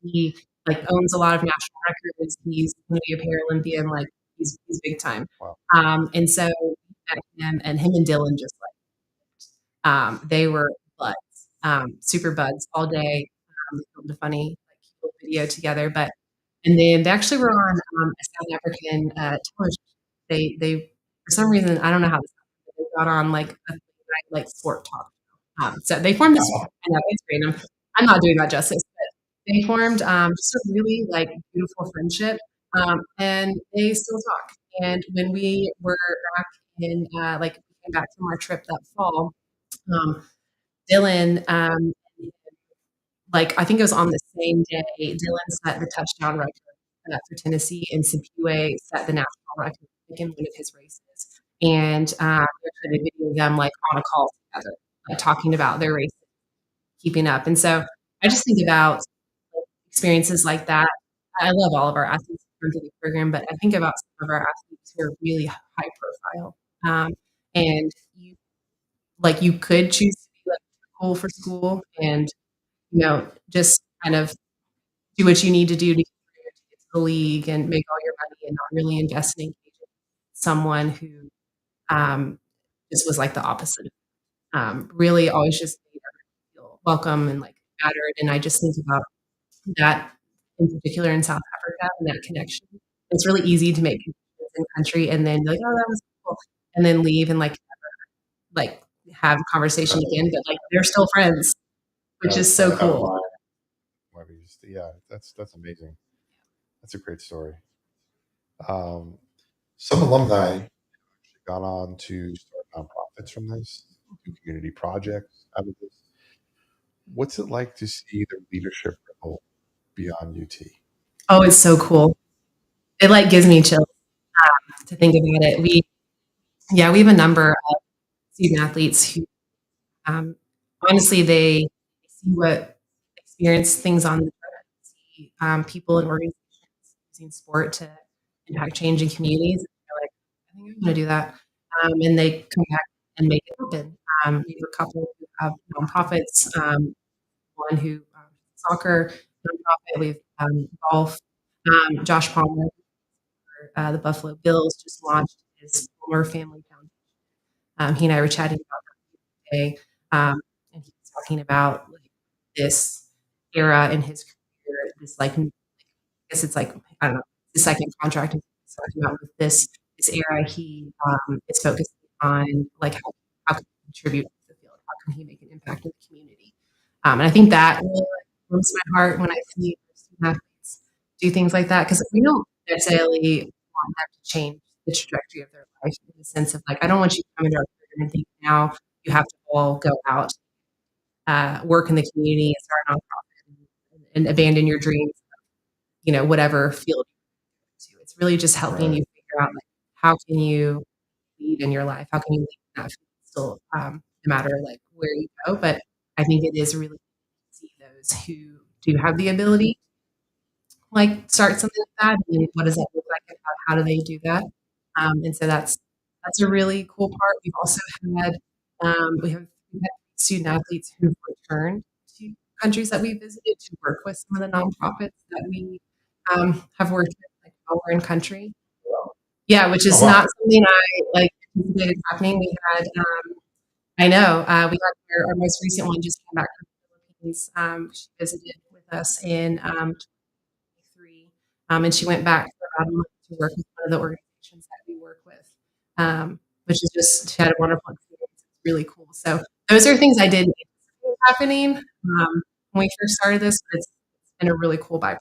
He like owns a lot of national records. He's going to be a Paralympian. Like he's big time. Wow. And so we met him, and him and Dylan just they were buds, super buds all day. They filmed a funny like cute little video together, but and then they actually were on a South African television. They for some reason I don't know how this happened, but they got on like a like sport talk. So they formed this. I know it's random. I'm not doing that justice, but they formed just a really like beautiful friendship, and they still talk. And when we were back in like we came back from our trip that fall, um, Dylan, like I think it was on the same day, Dylan set the touchdown record for Tennessee, and Sipiwe set the national record like, in one of his races. And there's a video of them like on a call together, talking about their race, keeping up. And so I just think about like, experiences like that. I love all of our athletes who come to the program, but I think about some of our athletes who are really high profile. And you could choose to be like cool for school and just kind of do what you need to do to get to the league and make all your money and not really invest in engaging someone who just was like the opposite. Really always just made everyone feel welcome and like mattered. And I just think about that in particular in South Africa and that connection. It's really easy to make connections in country and then be like, oh, that was cool. And then leave and like have a conversation again, but like they're still friends, which is so cool. Yeah, that's amazing. That's a great story. Um, some alumni actually gone on to start nonprofits from this, do community projects out of this. What's it like to see their leadership ripple beyond UT? Oh, it's so cool. It like gives me chills to think about it. We have a number of student athletes who um, honestly they see what experience things on the internet, see people and organizations using sport to impact change in communities. And they're like, I think I'm going to do that. And they come back and make it happen. We have a couple of nonprofits, one who soccer nonprofit, we have golf. Josh Palmer, the Buffalo Bills, just launched his Palmer Family Foundation. He and I were chatting about that today, and he was talking about like this era in his career, this like guess it's like I don't know the second contract he's talking about with this era. He is focusing on like how can he contribute to the field, how can he make an impact in the community, and I think that really like, warms my heart when I see student athletes do things like that because we don't necessarily want them to change the trajectory of their life in the sense of like I don't want you to come into our program and think now you have to all go out, work in the community and start a nonprofit and abandon your dreams, whatever field to. It's really just helping Right. you figure out like how can you lead in your life? How can you lead in that field still, no matter like where you go? But I think it is really to see those who do have the ability, like start something like that, and what does that look like, and how do they do that? And so that's a really cool part. We've also had we've had student athletes who've returned to countries that we visited to work with some of the nonprofits that we have worked with, like while we're in country. Yeah, which Oh is wow. not something I like anticipated happening. We had, I know, we had our most recent one just came back from the Philippines. She visited with us in 23, and she went back for about a month to work with one of the organizations that we work with, which is just she had a wonderful experience. It's really cool. So those are things I didn't anticipate happening when we first started this, but it's been a really cool byproduct.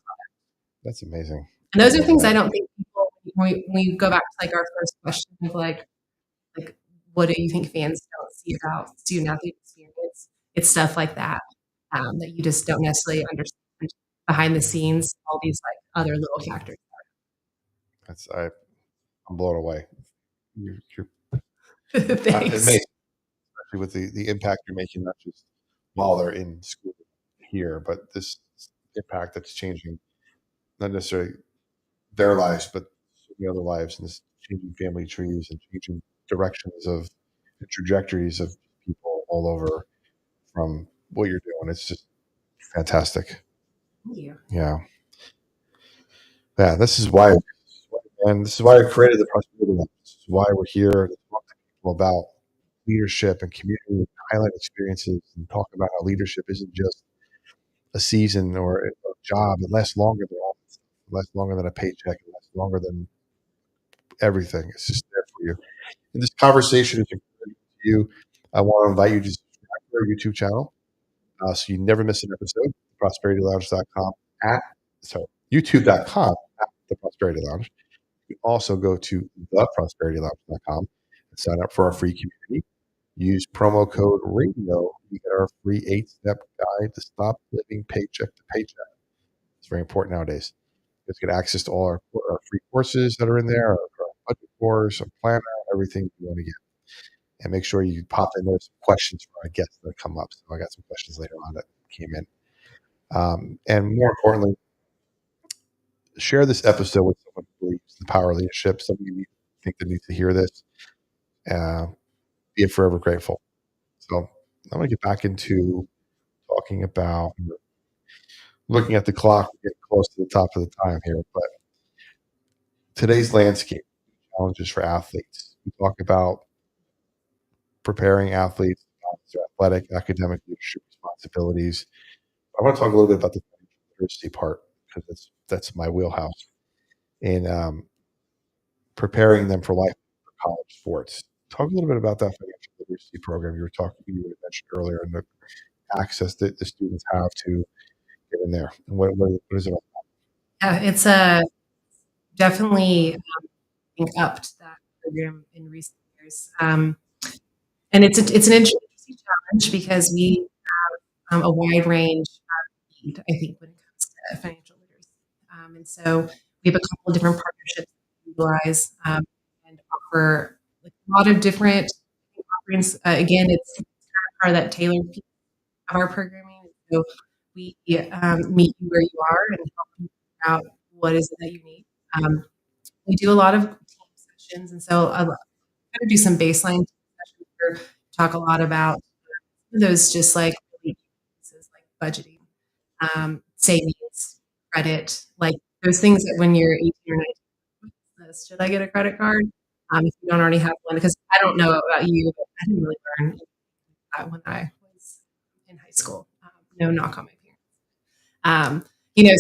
That's amazing. And I those are love things I that. don't think people when we go back to, like, our first question of, like, what do you think fans don't see about student athlete experience? It's stuff like that, that you just don't necessarily understand behind the scenes, all these, like, other little factors. That's I'm blown away. You're Thanks. amazing, especially with the impact you're making, not just while they're in school here, but this impact that's changing not necessarily their lives, but so many other lives, and this changing family trees and changing directions of the trajectories of people all over from what you're doing. It's just fantastic. Thank you. Yeah, yeah. This is why I created the Prosperity Lab. This is why we're here to talk to people about leadership and community, and highlight experiences, and talk about how leadership isn't just a season or a job. It lasts longer than all. It lasts longer than a paycheck. It lasts longer than everything. It's just there for you. And this conversation is encouraging to you. I want to invite you to subscribe to our YouTube channel, so you never miss an episode. ProsperityLounge.com at sorry YouTube.com at the Prosperity Lounge. You can also go to theprosperitylounge.com and sign up for our free community. Use promo code radio. You get our free 8-step guide to stop living paycheck to paycheck. It's very important nowadays. You get access to all our free courses that are in there, our budget course, our planner, everything you want to get. And make sure you pop in there some questions for our guests that come up. So I got some questions later on that came in. And more importantly, share this episode with someone who believes in the power of leadership, someone you think that needs to hear this. Uh, be forever grateful. So I'm going to get back into talking about looking at the clock, we're getting close to the top of the time here, but today's landscape challenges for athletes. We talk about preparing athletes to balance their athletic, academic, leadership responsibilities. I want to talk a little bit about the financial literacy part because that's my wheelhouse in preparing them for life for college sports. Talk a little bit about that financial literacy program you had mentioned earlier, and the access that the students have to get in there. And what is it all? Yeah, it's, definitely, upped that program in recent years, and it's an interesting challenge because we a wide range of need, I think, when it comes to financial literacy. And so we have a couple of different partnerships that we utilize and offer like a lot of different offerings. Again, it's kind of part of that tailored piece of our programming. So we meet you where you are and help you figure out what is it that you need. Um, We do a lot of team sessions, and so I kind of do some baseline sessions where talk a lot about those just like really pieces like budgeting, savings, credit, like those things that when you're 18 or 19, what's this? Should I get a credit card? If you don't already have one, because I don't know about you, but I didn't really learn that when I was in high school. No knock on my parents.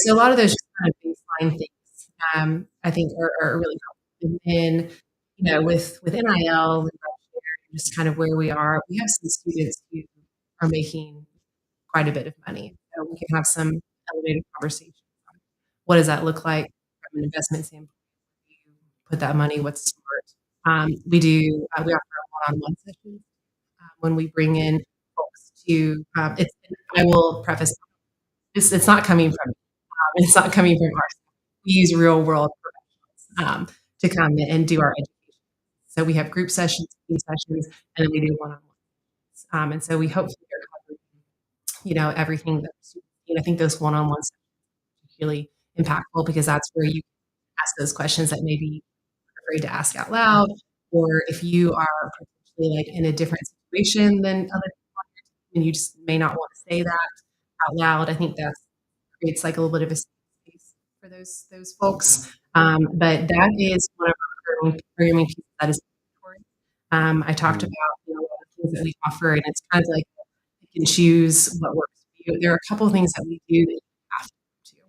So a lot of those just kind of baseline things, I think are really helpful. And then, with NIL and just kind of where we are, we have some students who are making quite a bit of money. So we can have some elevated conversations on what does that look like from an investment standpoint? Do you put that money? What's smart? We offer one-on-one sessions when we bring in folks to. I will preface it's not coming from it's not coming from our. We use real world professionals to come in and do our education. So we have group sessions, team sessions, and then we do one-on-ones. And so we hopefully are covering, everything that students need. I think those one-on-ones are particularly impactful because that's where you ask those questions that maybe you're afraid to ask out loud, or if you are potentially like in a different situation than other people on your team and you just may not want to say that out loud. I think that creates like a little bit of a space for those folks. But that is one of our programming pieces that is mandatory. I talked Mm, about a lot of things that we offer, and it's kind of like you can choose what works for you. There are a couple of things that we do that you have to do,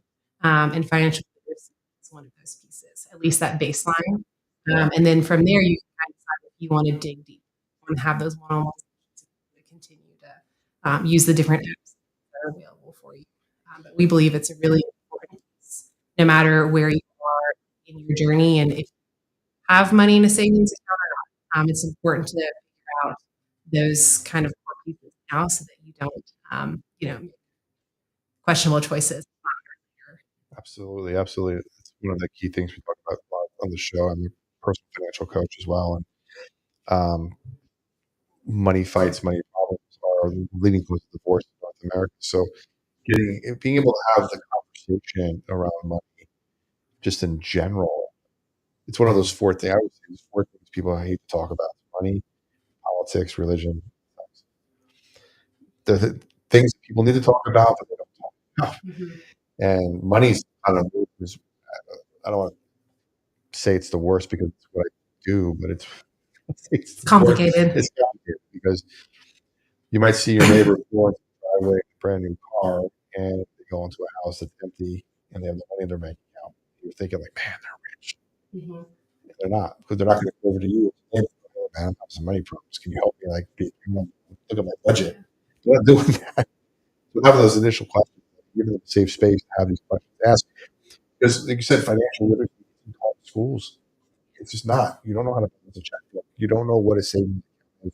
and financial literacy is one of those pieces, at least that baseline. And then from there, you can kind of decide if you want to dig deep and have those one-on-one sessions to continue to use the different apps that are available for you. But we believe it's a really important piece, no matter where you are in your journey, and if you have money in a savings account or not. It's important to figure out those kind of core pieces now, so that you don't, make questionable choices. absolutely, absolutely. It's one of the key things we talk about a lot on the show. I'm a personal financial coach as well, and um, money fights, money problems are the leading cause of divorce in North America. So, being able to have the conversation around money, just in general, it's one of those four things. I would say there's four things people hate to talk about: money, politics, religion, sex. The things that people need to talk about, but they don't talk about. Mhm. And money's kind of is, I don't want to say it's the worst because it's what I do, but it's It's the worst. complicated. It's complicated because you might see your neighbor pull into the driveway in a brand new car, and they go into a house that's empty, and they have no money in their bank account. You're thinking like, man, they're rich. Mhm. They're not, because they're not going to come over to you. Hey, man, I have some money problems. Can you help me? Like, look at my budget. They're not doing that. So having those initial questions, giving them a safe space to have these questions asked, because like you said, financial literacy in college schools, it's just not. You don't know how to balance a checkbook. You don't know what a savings account is.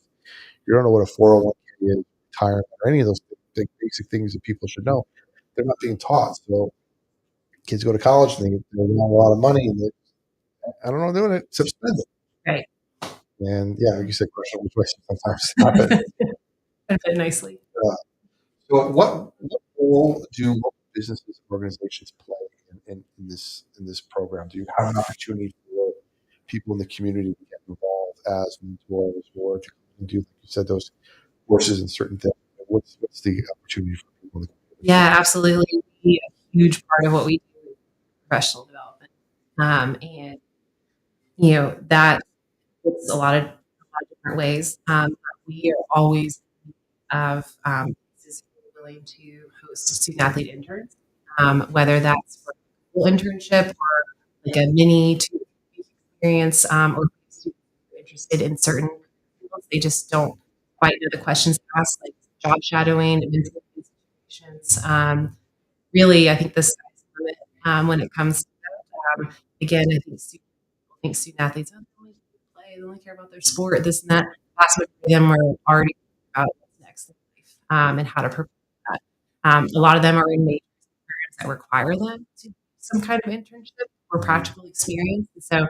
You don't know what a 401k is, retirement, or any of those big basic things that people should know. They're not being taught. So kids go to college and they want a lot of money, and I don't know doing it except spend it. Right. And yeah, like you said, questionable choices sometimes happen. Fit nicely. Uh, so what role do local businesses and organizations play in this program? Do you have an opportunity for people in the community to get involved as mentors or to do, like you said, those courses and certain things? What's the opportunity for people in the community? Yeah, absolutely. A huge part of what we do is professional development. And that looks a lot of different ways. But we are always of places who are willing to host student athlete interns, whether that's for a full internship or like a mini 2 week experience, or students who are interested in certain fields. They just don't quite know the questions to ask, like job shadowing, mentoring situations. Really, I think the sky's the limit when it comes to that. Again, I think student athletes, oh, they only play, they only care about their sport, this and that. Vast majority of them are already thinking about what's next in life, and how to prepare for that. A lot of them are in majors that require them to do some kind of internship or Mhm. practical experience. And so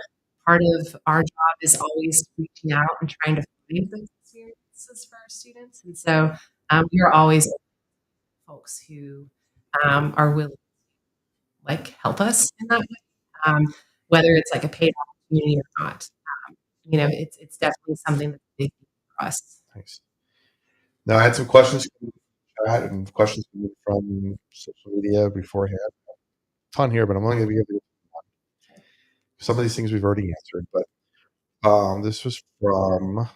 part of our job is always reaching out and trying to find those experiences for our students. And so we are always folks who are willing to like help us in that way. whether it's like a paid opportunity or not. It's definitely something that's big for us. Nice. Now, I had some questions from the chat and questions from social media beforehand. Ton here, but I'm only going to give you one. Some of these things we've already answered, but this was from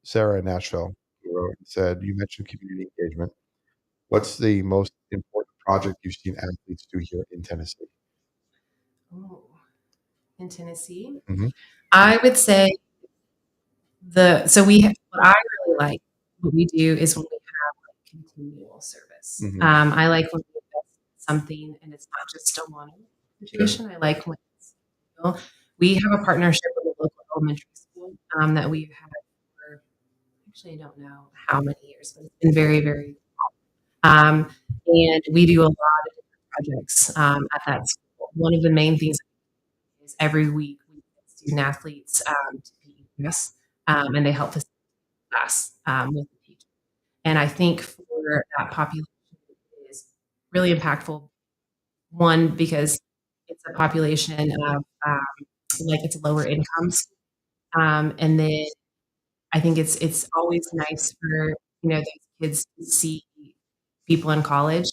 Sarah in Nashville, who wrote and said, "You mentioned community engagement. What's the most important project you've seen athletes do here in Tennessee?" Oh, in Tennessee, Hmm. I would say what I really like what we do is when we have like continual service. Hmm. I like when we invest in something and it's not just a one situation. I like when it's we have a partnership with a local elementary school that we've had for actually I don't know how many years, but it's been very, very and we do a lot of different projects at that school. One of the main things is every week we get student athletes to PE us, and they help us class with the teacher. And I think for that population it is really impactful. One, because it's a population of like it's lower incomes, and then I think it's always nice for those kids to see people in college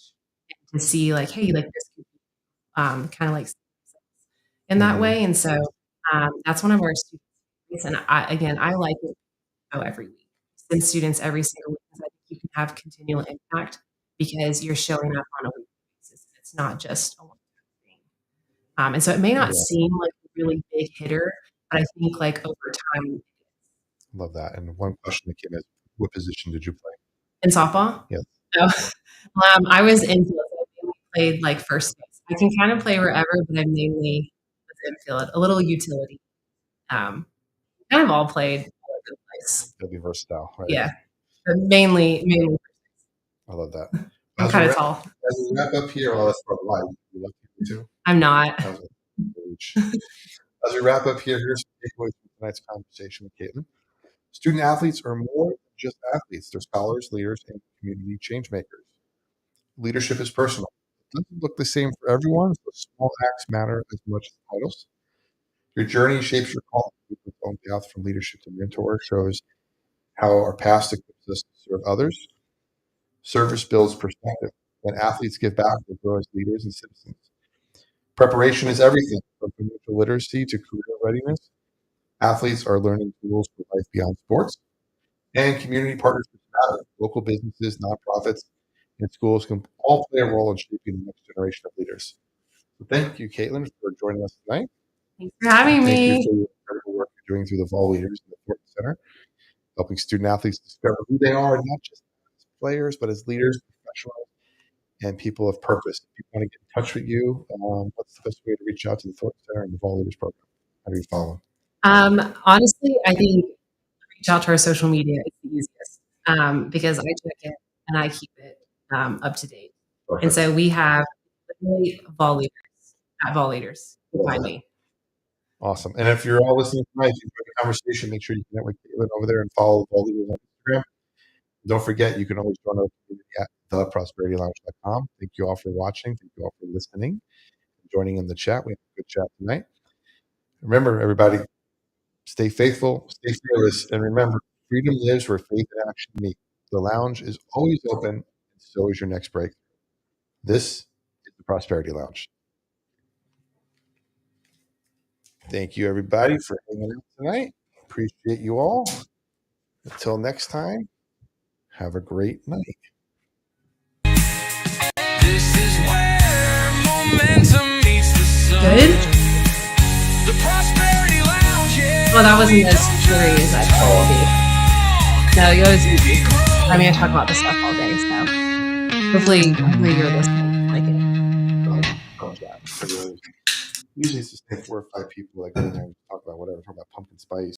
and to see like, hey, like this could be kind of like in that Hmm. way. And so that's one of our students. And I like it every week. Send students every single week because I think you can have continual impact because you're showing up on a weekly basis. It's not just a one-time thing. And so it may not Yeah, seem like a really big hitter, but I think like over time love that. And one question that came is, what position did you play? in softball. Yes. Oh, I was infield. So I mainly played like first base. I can kind of play wherever, but I mainly was infield, a little utility. Um, kind of all played all over the place. It'll be versatile, right? Yeah, but mainly. I love that. I'm As we kind of wrap, tall. as we wrap up here, well, that's probably why you love me too. I'm not. That was a reach. As we wrap up here, here's some takeaways from tonight's conversation with Caitlin. Student athletes are more than just athletes. They're scholars, leaders, and community change makers. Leadership is personal. It doesn't look the same for everyone, so small acts matter as much as titles. Your journey shapes your calling. Your own path from leadership to mentor shows how our past equips us to serve others. Service builds perspective. When athletes give back, they grow as leaders and citizens. Preparation is everything, from financial literacy to career readiness. Athletes are learning tools for life beyond sports. And community partnerships matter. Local businesses, nonprofits, and schools can all play a role in shaping the next generation of leaders. So thank you, Caitlin, for joining us tonight. Thanks for having Thank you me. for your incredible work you're doing through the VOLeaders and the Thornton Center, helping student athletes discover who they are, not just as players, but as leaders, professionals, and people of purpose. If you want to get in touch with you, what's the best way to reach out to the Thornton Center and the VOLeaders program? How do you follow them? Honestly, I think reach out to our social media is the easiest because I check it and I keep it up to date. And Perfect. so we have literally VOLeaders at VOLeaders. You can find me. Awesome. And if you're all listening tonight, if you enjoyed the conversation, make sure you connect with Caitlin over there and follow VOLeaders on Instagram. Don't forget, you can always join our community at theprosperitylounge.com. Thank you all for watching. Thank you all for listening and joining in the chat. We had a good chat tonight. Remember, everybody, stay faithful, stay fearless, and remember, freedom lives where faith and action meet. The lounge is always open, and so is your next break. This is the Prosperity Lounge. Thank you, everybody, for hanging out tonight. Appreciate you all. Until next time, have a great night. This is where momentum meets the sun. Good? The Prosperity Lounge, yeah. Well, that wasn't as scary as I thought it would be. No, it was easy. I mean, I talk about this stuff all day, so hopefully you're listening like it. Usually it's just like 4 or 5 people that go in there and talk about whatever, talk about pumpkin spice